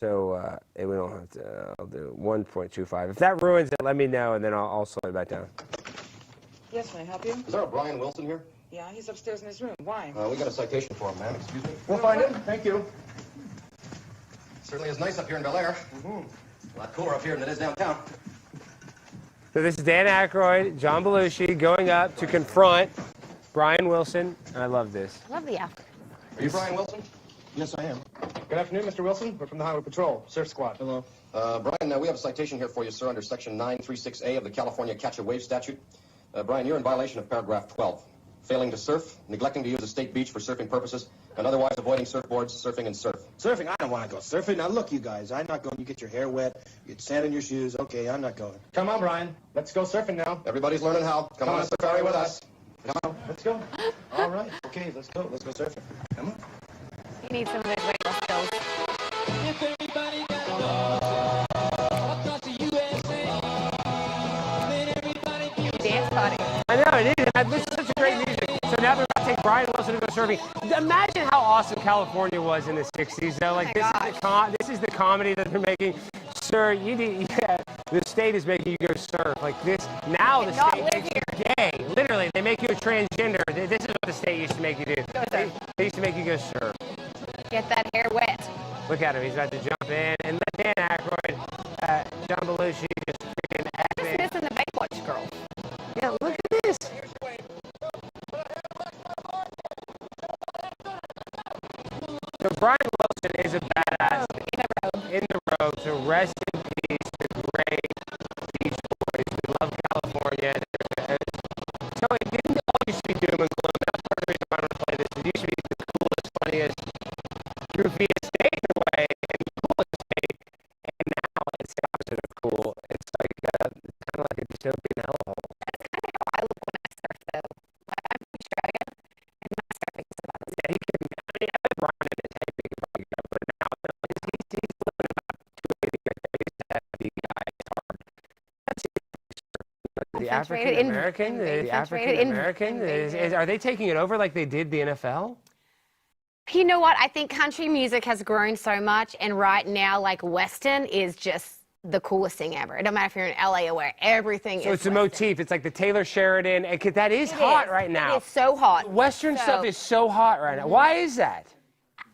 don't have to. I'll do 1.25. If that ruins it, let me know, and then I'll slow it back down. Yes, may I help you? Is there a Brian Wilson here? Yeah, he's upstairs in his room. Why? We got a citation for him, ma'am. Excuse me. We'll find him. Thank you. Certainly is nice up here in Bel Air. A lot cooler up here than it is downtown. So this is Dan Aykroyd, John Belushi going up to confront Brian Wilson, and I love this. I love the outfit. Are you Brian Wilson? Yes, I am. Good afternoon, Mr. Wilson. We're from the Highway Patrol, Surf Squad. Hello. Brian, we have a citation here for you, sir, under Section 936A of the California Catch a Wave Statute. Brian, you're in violation of paragraph 12. Failing to surf, neglecting to use a state beach for surfing purposes, and otherwise avoiding surfboards, surfing, and surf. Surfing? I don't want to go surfing. Now, look, you guys, I'm not going. You get your hair wet, you get sand in your shoes. Okay, I'm not going. Come on, Brian. Let's go surfing now. Everybody's learning how. Come on a safari with us. Come on, let's go. All right. Okay, let's go. Let's go surfing. Come on. You need some of those radio skills. If everybody got love across the USA, then everybody can Dance party. I know, it is. This is such a great music. So now they're about to take Brian Wilson to go surfing. Imagine how awesome California was in the 60s, though. Like, this is the comedy that they're making. Sir, the state is making you go surf. Like this, now the state makes you gay. Literally, they make you a transgender. This is what the state used to make you do. They used to make you go surf. Get that hair wet. Look at him. He's about to jump in. And Dan Aykroyd, John Belushi, just freaking Just missing the Baywatch girl. Yeah, look at this. So Brian Wilson is a badass in the robe. So rest in peace, the great Beach Boys. We love California. So it didn't all used to be doom and gloom. That's part of the reason why I want to play this. It used to be the coolest, funniest, goofiest state in a way, and the coolest state. And now it's the opposite of cool. It's like kind of like a dystopian hellhole. That's kind of how I look when I surf, though. Like, I'm from Australia, and my surfing is about Yeah, he can. I mean, I bet Brian in his head, he could probably go, but now he's living The African American, are they taking it over like they did the NFL? You know what? I think country music has grown so much, and right now, like Western is just the coolest thing ever. It don't matter if you're in LA or where, everything is. So it's a Western. motif. It's like the Taylor Sheridan, and that is hot right now. It is so hot. Western stuff is so hot right now. Why is that?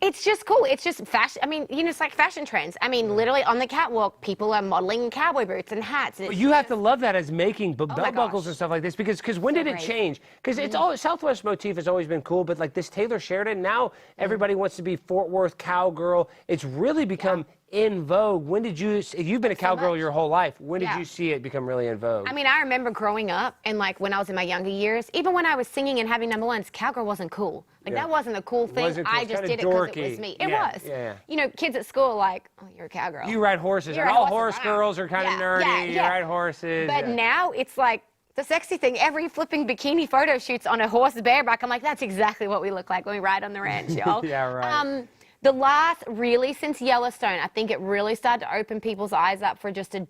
It's just cool. It's just fashion. I mean, it's like fashion trends. I mean, literally on the catwalk, people are modeling cowboy boots and hats. And you have to love that as making belt buckles and stuff like this, because when did it change? Because it's all Southwest motif has always been cool, but like this Taylor Sheridan, now everybody wants to be Fort Worth cowgirl. It's really become in vogue. When did you've been a cowgirl your whole life, when did you see it become really in vogue? I mean, I remember growing up and like when I was in my younger years, even when I was singing and having #1s, cowgirl wasn't cool. Like that wasn't a cool thing. Cool. I just did it because it was me. It was. Yeah. You know, kids at school are like, oh, you're a cowgirl. You ride horses. And all horse girls are kind of nerdy. You ride horses. But now it's like the sexy thing. Every flipping bikini photo shoots on a horse bareback. I'm like, that's exactly what we look like when we ride on the ranch, y'all. Yeah, right. The last, really, since Yellowstone, I think it really started to open people's eyes up for just a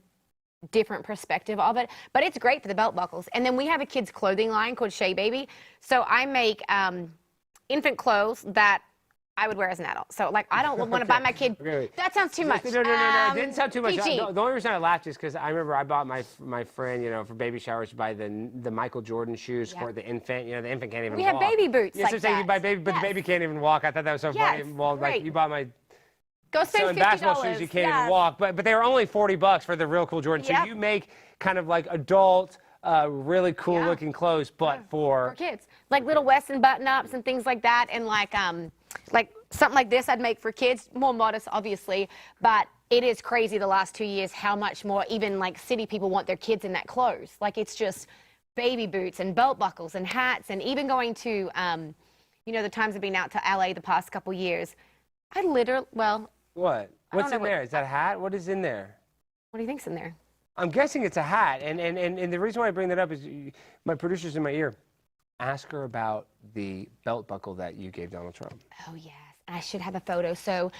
different perspective of it. But it's great for the belt buckles. And then we have a kids' clothing line called Shea Baby. So I make infant clothes that I would wear as an adult. So, like, I don't want to buy my kid. That sounds too much. No, it didn't sound too much. PG. The only reason I laughed is because I remember I bought my friend, for baby showers, to buy the Michael Jordan shoes for the infant. The infant can't even walk. We have baby boots Yes, like saying you buy that. baby, but the baby can't even walk. I thought that was so funny. Well, like, you bought my... Go spend $50. Basketball shoes, you can't even walk. But they were only $40 for the real cool Jordan. So you make kind of like adult, really cool looking clothes, but for kids. Like little Western button-ups and things like that. And like something like this I'd make for kids, more modest, obviously. But it is crazy the last 2 years how much more even like city people want their kids in that clothes. Like it's just baby boots and belt buckles and hats, and even going to, the times I've been out to LA the past couple years, I literally, What? What's in there? Is that a hat? What is in there? What do you think's in there? I'm guessing it's a hat. And the reason why I bring that up is my producer's in my ear. Ask her about the belt buckle that you gave Donald Trump. Oh, yes. I should have a photo. So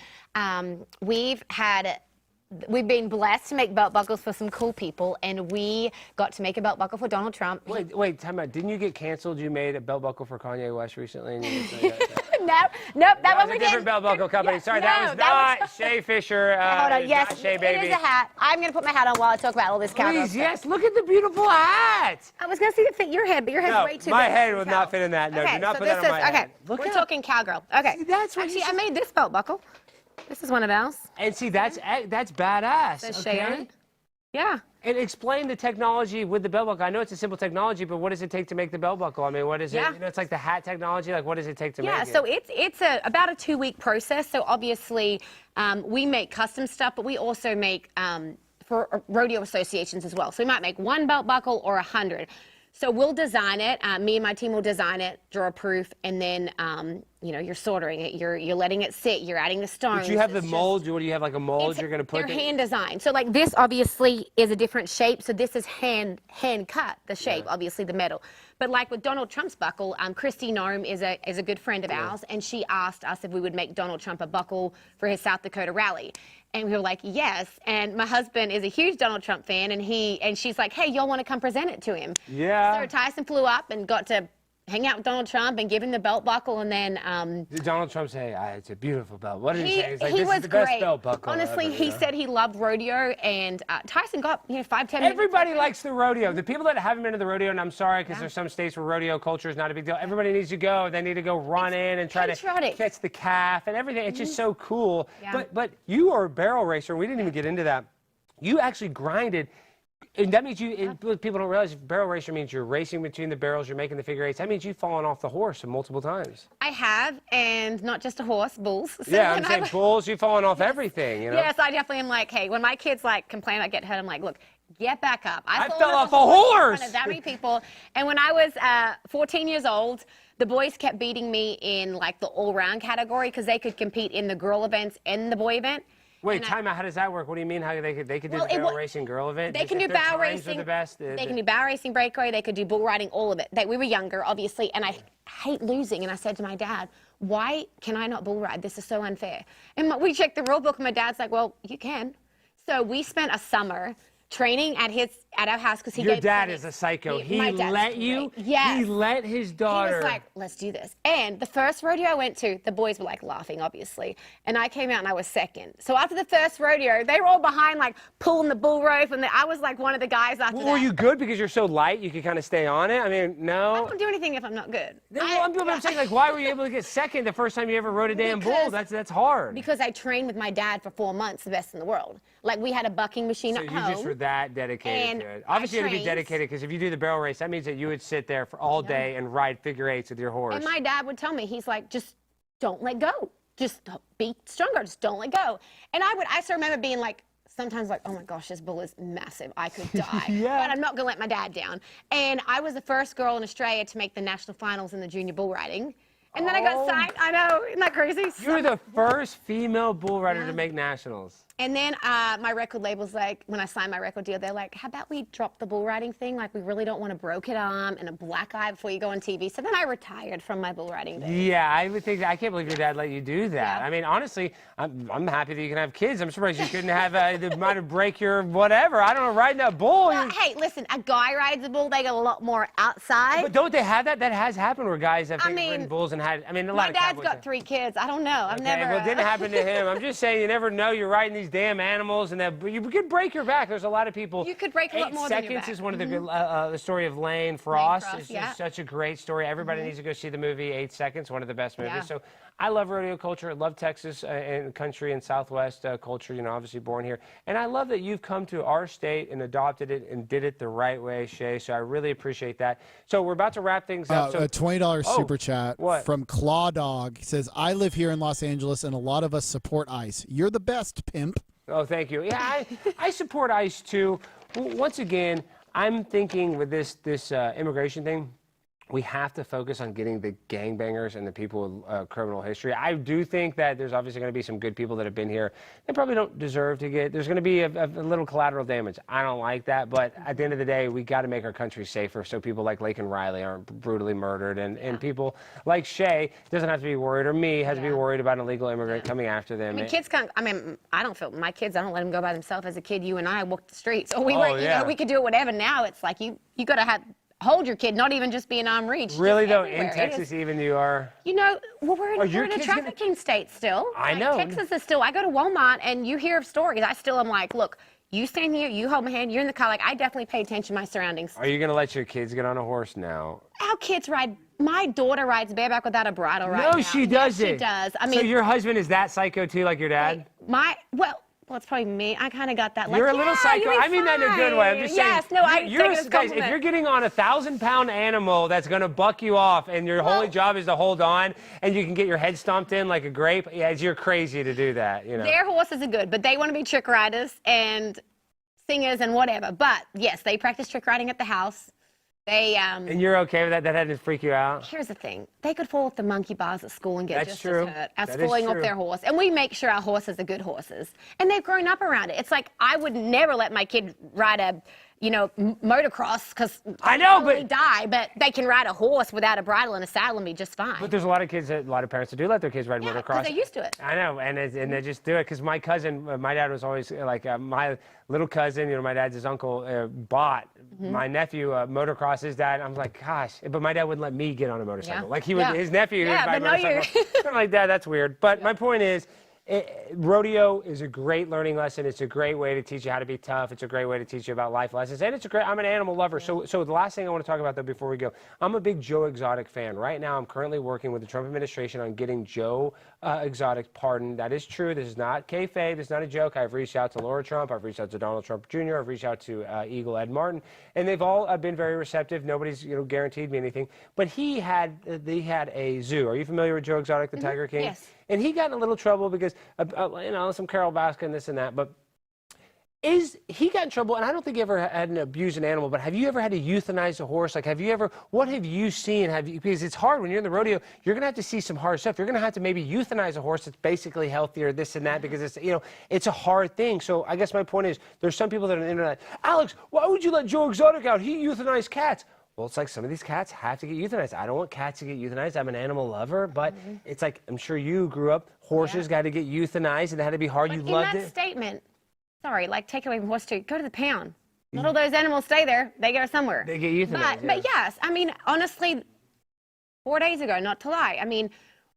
we've been blessed to make belt buckles for some cool people, and we got to make a belt buckle for Donald Trump. Wait, time out. Didn't you get canceled? You made a belt buckle for Kanye West recently? And Nope, that one was we a different belt buckle company. Sorry, that was not Shea Fisher. Hold on, yes, not Shea Baby. it is a hat. I'm going to put my hat on while I talk about all this cowgirl Please, yes, look at the beautiful hat. I was going to see it fit your head, but your head's way too big. My head would not fit in that. No, do not put that on my head. We're talking cowgirl. Okay. See, that's what Actually, I made this belt buckle. This is one of ours. And see, that's badass. Says Shea on it. Yeah. And explain the technology with the belt buckle. I know it's a simple technology, but what does it take to make the belt buckle? I mean, what is it? It's like the hat technology. Like, what does it take to make it? Yeah, so it's about a 2-week process. So obviously, we make custom stuff, but we also make for rodeo associations as well. So we might make 1 belt buckle or 100. So we'll design it. Me and my team will design it, draw a proof, and then you're soldering it. You're letting it sit. You're adding the stones. Do you have the mold? What do you have, like a mold you're going to put? They're hand designed. So like this obviously is a different shape. So this is hand cut, the shape, obviously the metal. But like with Donald Trump's buckle, Christy Nome is a good friend of ours, and she asked us if we would make Donald Trump a buckle for his South Dakota rally. And we were like, yes. And my husband is a huge Donald Trump fan, and she's like, hey, y'all want to come present it to him? Yeah. So Tyson flew up and got to hang out with Donald Trump and give him the belt buckle, and then did Donald Trump say, it's a beautiful belt? What did he say? He's like, he this was is the best great. belt buckle Honestly, ever, he said he loved rodeo, and Tyson got 5-10 minutes. Everybody likes the rodeo. The people that haven't been to the rodeo, and I'm sorry because there's some states where rodeo culture is not a big deal. Everybody needs to go. They need to go run in and try to catch the calf and everything. It's just so cool. Yeah. But you are a barrel racer. We didn't even get into that. You actually grinded. And that means people don't realize barrel racer means you're racing between the barrels, you're making the figure eights. That means you've fallen off the horse multiple times. I have, and not just a horse, bulls. So yeah, I'm saying bulls, you've fallen off everything, Yes, I definitely am like, hey, when my kids complain about getting hurt, I'm like, look, get back up. I fell off a horse! In front of that many people. And when I was 14 years old, the boys kept beating me in the all-round category because they could compete in the girl events and the boy event. Wait, time out. How does that work? What do you mean? How they could do the barrel racing girl event? They can do barrel racing. They can do barrel racing, breakaway. They could do bull riding, all of it. We were younger, obviously, and I hate losing. And I said to my dad, "Why can I not bull ride? This is so unfair." And we checked the rule book, and my dad's like, "Well, you can." So we spent a summer training at our house because he Your gave dad clinics. is a psycho. He My dad's let you. great. Yes. He let his daughter. He was like, let's do this. And the first rodeo I went to, the boys were like laughing, obviously. And I came out and I was second. So after the first rodeo, they were all behind, like pulling the bull rope. And I was like one of the guys after that. Were you good because you're so light? You could kind of stay on it? I mean, no. I don't do anything if I'm not good. I'm saying, like, why were you able to get second the first time you ever rode a damn bull? That's hard. Because I trained with my dad for 4 months, the best in the world. Like, we had a bucking machine at home. So you just were that dedicated to it. Obviously, you had to be dedicated because if you do the barrel race, that means that you would sit there for all day and ride figure eights with your horse. And my dad would tell me, he's like, just don't let go. Just be stronger. Just don't let go. And I still remember being like, sometimes like, oh my gosh, this bull is massive. I could die. But I'm not going to let my dad down. And I was the first girl in Australia to make the national finals in the junior bull riding. And then I got signed. I know, isn't that crazy? You were the first female bull rider to make nationals. And then my record label's like, when I signed my record deal, they're like, how about we drop the bull riding thing? Like, we really don't want a broken arm and a black eye before you go on TV. So then I retired from my bull riding days. Yeah, I would think, I can't believe your dad let you do that. Yeah. I mean, honestly, I'm happy that you can have kids. I'm surprised you couldn't have, that might have break your whatever. I don't know, riding a bull. Well, hey, listen, a guy rides a bull, they get a lot more outside. But don't they have that? That has happened where guys have ridden bulls and had, a lot my of dad's got 3 kids. I don't know. I've never. Well, it didn't happen to him. I'm just saying, you never know. You're riding these damn animals, and you could break your back. There's a lot of people. You could break a lot more than your back. 8 Seconds is one of the good, the story of Lane Frost. It's yeah. just such a great story. Everybody needs to go see the movie 8 Seconds, one of the best movies. Yeah. So I love rodeo culture. I love Texas and country and Southwest culture, obviously born here. And I love that you've come to our state and adopted it and did it the right way, Shea. So I really appreciate that. So we're about to wrap things up. So a $20 super chat from Claw Dog. He says, I live here in Los Angeles and a lot of us support ICE. You're the best, pimp. Oh, thank you. Yeah, I support ICE too. Once again, I'm thinking with this immigration thing, we have to focus on getting the gangbangers and the people with criminal history. I do think that there's obviously going to be some good people that have been here. They probably don't deserve to get. There's going to be a little collateral damage. I don't like that, but at the end of the day, we got to make our country safer so people like Lake and Riley aren't brutally murdered, and people like Shea doesn't have to be worried, or me has to be worried about an illegal immigrant coming after them. I mean, kids can't. I mean, I don't feel my kids. I don't let them go by themselves. As a kid, you and I walked the streets, or we were. You know, we could do whatever. Now it's like you got to hold your kid, not even just be an arm reach. Really though, in Texas even you are. Well, we're in a trafficking state still. I know. Texas is still. I go to Walmart and you hear of stories. I still am like, look, you stand here, you hold my hand, you're in the car. Like, I definitely pay attention to my surroundings. Are you gonna let your kids get on a horse now? Our kids ride. My daughter rides bareback without a bridle right now. No, she doesn't. She does. I mean, so your husband is that psycho too, like your dad? Well, it's probably me. I kind of got that. You're a little psycho. I mean that in a good way. I'm just saying. Yes, no, I take it as a guys, compliment. if you're getting on a 1,000-pound animal that's going to buck you off and your only job is to hold on and you can get your head stomped in like a grape, you're crazy to do that. Their horses are good, but they want to be trick riders and singers and whatever. But, yes, they practice trick riding at the house. And you're okay with that? That hadn't freak you out? Here's the thing. They could fall off the monkey bars at school and get just as hurt as That falling is off true. their horse. And we make sure our horses are good horses. And they've grown up around it. It's like I would never let my kid ride a, motocross because I know, but die. But they can ride a horse without a bridle and a saddle and be just fine. But there's a lot of parents that do let their kids ride motocross. Because they're used to it. I know, and they just do it. Because my cousin, my dad was always like, my little cousin, my dad's his uncle, bought my nephew a motocross. His dad, I was like, gosh, but my dad wouldn't let me get on a motorcycle. Like he would, his nephew would buy a motorcycle. I'm like, Dad, that's weird. But my point is, rodeo is a great learning lesson. It's a great way to teach you how to be tough. It's a great way to teach you about life lessons. And I'm an animal lover. So the last thing I want to talk about, though, before we go, I'm a big Joe Exotic fan. Right now, I'm currently working with the Trump administration on getting Joe Exotic pardoned. That is true. This is not kayfabe. This is not a joke. I've reached out to Laura Trump. I've reached out to Donald Trump Jr. I've reached out to Eagle Ed Martin. And they've all been very receptive. Nobody's guaranteed me anything. But they had a zoo. Are you familiar with Joe Exotic, the Tiger King? Yes. And he got in a little trouble because, some Carol Baskin and this and that. But he got in trouble, and I don't think he ever had an abused an animal, but have you ever had to euthanize a horse? Like, what have you seen? Because it's hard when you're in the rodeo, you're going to have to see some hard stuff. You're going to have to maybe euthanize a horse that's basically healthy or this and that because it's a hard thing. So I guess my point is there's some people that are on the internet, Alex, why would you let Joe Exotic out? He euthanized cats. Well, it's like some of these cats have to get euthanized. I don't want cats to get euthanized. I'm an animal lover, but it's like I'm sure you grew up, horses got to get euthanized, and it had to be hard. But you loved it. in that statement, sorry, like take away from horse too, go to the pound. Not all those animals stay there. They go somewhere. They get euthanized. But yes, I mean, honestly, 4 days ago, not to lie, I mean,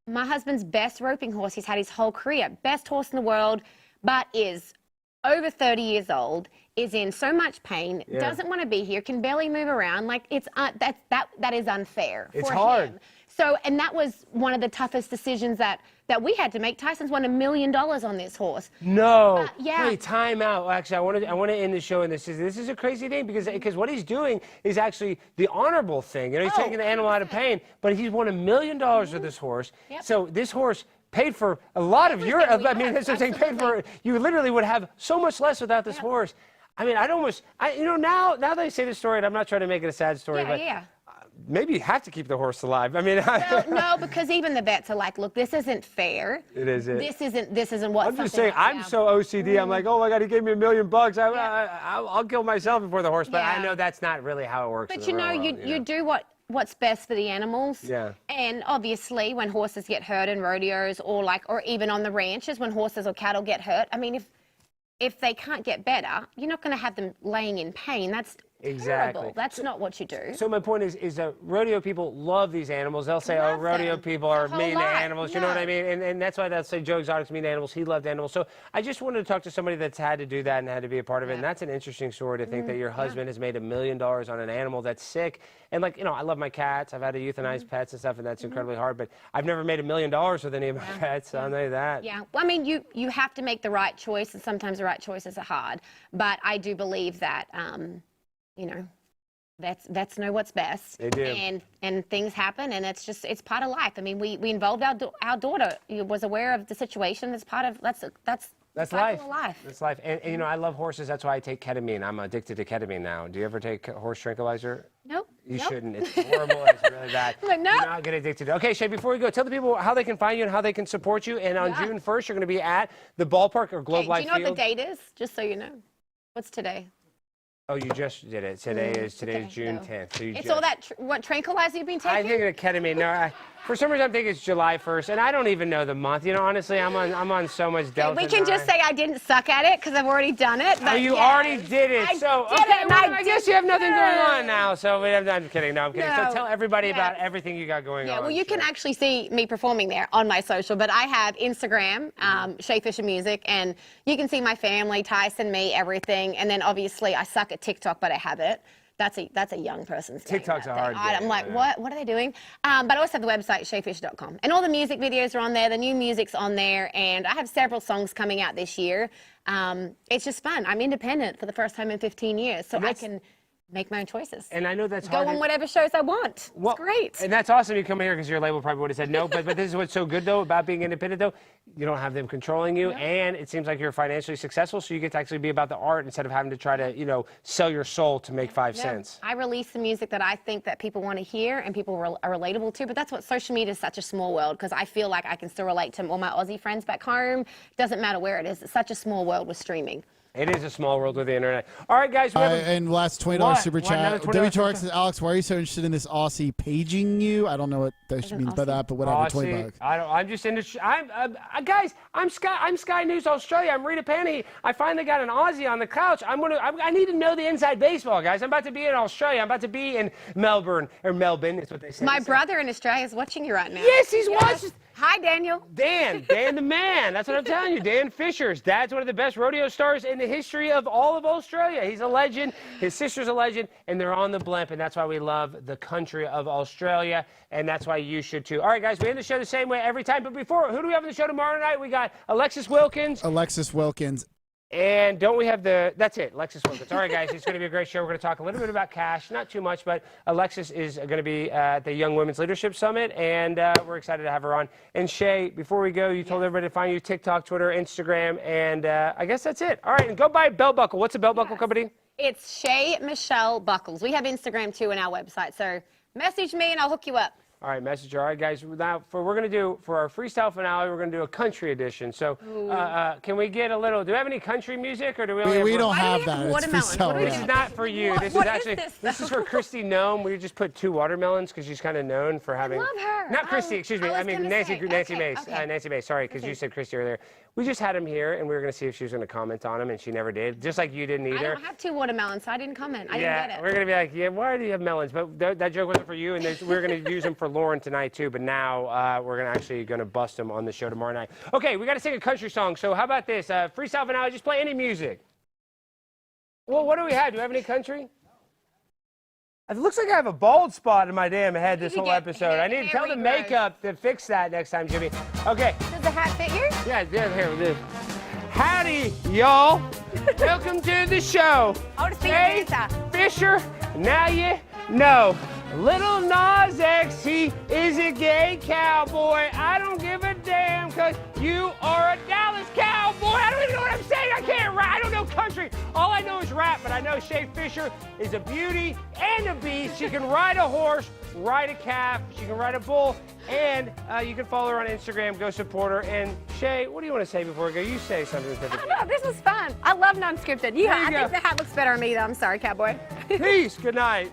my husband's best roping horse he's had his whole career, best horse in the world, but is over 30 years old, is in so much pain, doesn't want to be here, can barely move around. Like, it's that is unfair. It's for hard. him. So, and that was one of the toughest decisions that we had to make. Tyson's won $1 million on this horse. No. Yeah. Wait, time out. Actually, I want to end the show, and this is a crazy thing because what he's doing is actually the honorable thing. You know, he's taking the animal out of pain, but he's won $1 million with this horse. Yep. So this horse paid for a lot of your. I mean, that's what I'm saying. Paid for. You literally would have so much less without this horse. I mean, you know, now that I say this story, and I'm not trying to make it a sad story, but maybe you have to keep the horse alive. I mean, no, because even the vets are like, look, this isn't fair. It isn't. This isn't what. I'm just saying, I'm so OCD. I'm like, oh my God, he gave me $1 million. I'll kill myself before the horse. But I know that's not really how it works. But you know, you do what's best for the animals. Yeah. And obviously, when horses get hurt in rodeos or even on the ranches, when horses or cattle get hurt, I mean, if they can't get better, you're not going to have them laying in pain. That's terrible. That's not what you do. So my point is that rodeo people love these animals. They'll say, oh, rodeo people are mean to animals. You know what I mean? And that's why they'll say Joe Exotic's mean to animals. He loved animals. So I just wanted to talk to somebody that's had to do that and had to be a part of it. And that's an interesting story to think that your husband has made $1 million on an animal that's sick. And like, you know, I love my cats. I've had to euthanize pets and stuff, and that's incredibly hard. But I've never made $1 million with any of my pets. So I'll know that. Yeah. Well, I mean, you have to make the right choice, and sometimes the right choices are hard. But I do believe that, you know, vets know what's best. They do. And things happen, and it's part of life. I mean, we involved our daughter, was aware of the situation. It's part of that's life. That's life. And you know, I love horses. That's why I take ketamine. I'm addicted to ketamine now. Do you ever take horse tranquilizer? Nope. You shouldn't. It's horrible. It's really bad. I'm like, no. Do not get addicted. Okay, Shea, before we go, tell the people how they can find you and how they can support you. And on June 1st, you're going to be at the ballpark or Globe Life Field. Do you know what the date is? Just so you know. What's today? Oh, you just did it. Today is June 10th. So it's all that what tranquilizer you've been taking? I think of ketamine. No, for some reason I'm thinking it's July 1st, and I don't even know the month. You know, honestly, I'm on so much Delta. We can just say I didn't suck at it because I've already done it. But oh, you already did it. I guess you have nothing going on now. So I'm kidding. No, I'm kidding. So tell everybody about everything you got going on. Yeah, well, you can actually see me performing there on my social, but I have Instagram, Shea Fisher Music, and you can see my family, Tyson, me, everything. And then obviously I suck at TikTok, but I have it. That's a young person's game. TikTok's a hard game. I'm like, what are they doing? But I also have the website, SheaFisher.com. And all the music videos are on there. The new music's on there. And I have several songs coming out this year. It's just fun. I'm independent for the first time in 15 years. So I can make my own choices. And I know that's hard. Go on whatever shows I want. Well, it's great. And that's awesome you come here because your label probably would have said no. But this is what's so good, though, about being independent, though. You don't have them controlling you. And it seems like you're financially successful, so you get to actually be about the art instead of having to try to, you know, sell your soul to make 5 cents. I release the music that I think that people want to hear and people are relatable to. But that's what social media is, such a small world, because I feel like I can still relate to all my Aussie friends back home. Doesn't matter where it is. It's such a small world with streaming. It is a small world with the internet. All right, guys. And last $20 super chat. W2RX says, Alex, why are you so interested in this Aussie paging you? I don't know what that means by that, but whatever. $20. I'm just into. Guys, I'm Sky News Australia. I'm Rita Panny. I finally got an Aussie on the couch. I need to know the inside baseball, guys. I'm about to be in Australia. I'm about to be in Melbourne is what they say. My brother in Australia is watching you right now. Yes, he's watching. Hi, Daniel. Dan the man. That's what I'm telling you. Dan Fisher's dad's one of the best rodeo stars in the history of all of Australia. He's a legend. His sister's a legend, and they're on the blimp, and that's why we love the country of Australia, and that's why you should too. All right, guys, we end the show the same way every time, but before, who do we have on the show tomorrow night? We got Alexis Wilkins. And don't we have that's it, Alexis Wilkins. All right, guys, it's going to be a great show. We're going to talk a little bit about cash, not too much, but Alexis is going to be at the Young Women's Leadership Summit, and we're excited to have her on. And Shea, before we go, you told everybody to find you TikTok, Twitter, Instagram, and I guess that's it. All right, and go buy a belt buckle. What's a belt buckle company? It's Shea Michelle Buckles. We have Instagram, too, and our website, so message me, and I'll hook you up. All right, message. All right, guys. Now, for our freestyle finale, we're going to do a country edition. So, can we get a little? Do we have any country music, or do we only? We don't have that. It's freestyle. This is not for you. This is actually this is for Christy Nome. We just put 2 watermelons because she's kind of known for having. I love her. Not Christy. Excuse me. I mean Nancy Mace. Nancy Mace. Sorry, because you said Christy earlier. We just had him here, and we were going to see if she was going to comment on him, and she never did, just like you didn't either. I don't have 2 watermelons, so I didn't comment. I didn't get it. We're going to be like, yeah, why do you have melons? But that joke wasn't for you, and we're going to use them for Lauren tonight, too. But now we're actually going to bust them on the show tomorrow night. Okay, we got to sing a country song. So how about this? Freestyle finale, just play any music. Well, what do we have? Do we have any country? It looks like I have a bald spot in my damn head this whole episode. I need to tell the makeup to fix that next time, Jimmy. Okay. Does the hat fit you? Yeah, here it is. Howdy, y'all. Welcome to the show. Shea Fisher, now you know. Little Nas X, he is a gay cowboy. I don't give a damn, because you are a Dallas cowboy. I don't even know what I'm saying. I can't rap. I don't know country. All I know is rap, but I know Shea Fisher is a beauty and a beast. She can ride a horse, ride a calf, she can ride a bull, and you can follow her on Instagram. Go support her. And Shea, what do you want to say before we go? You say something. I don't know. This was fun. I love non-scripted. I think the hat looks better on me, though. I'm sorry, cowboy. Peace. Good night.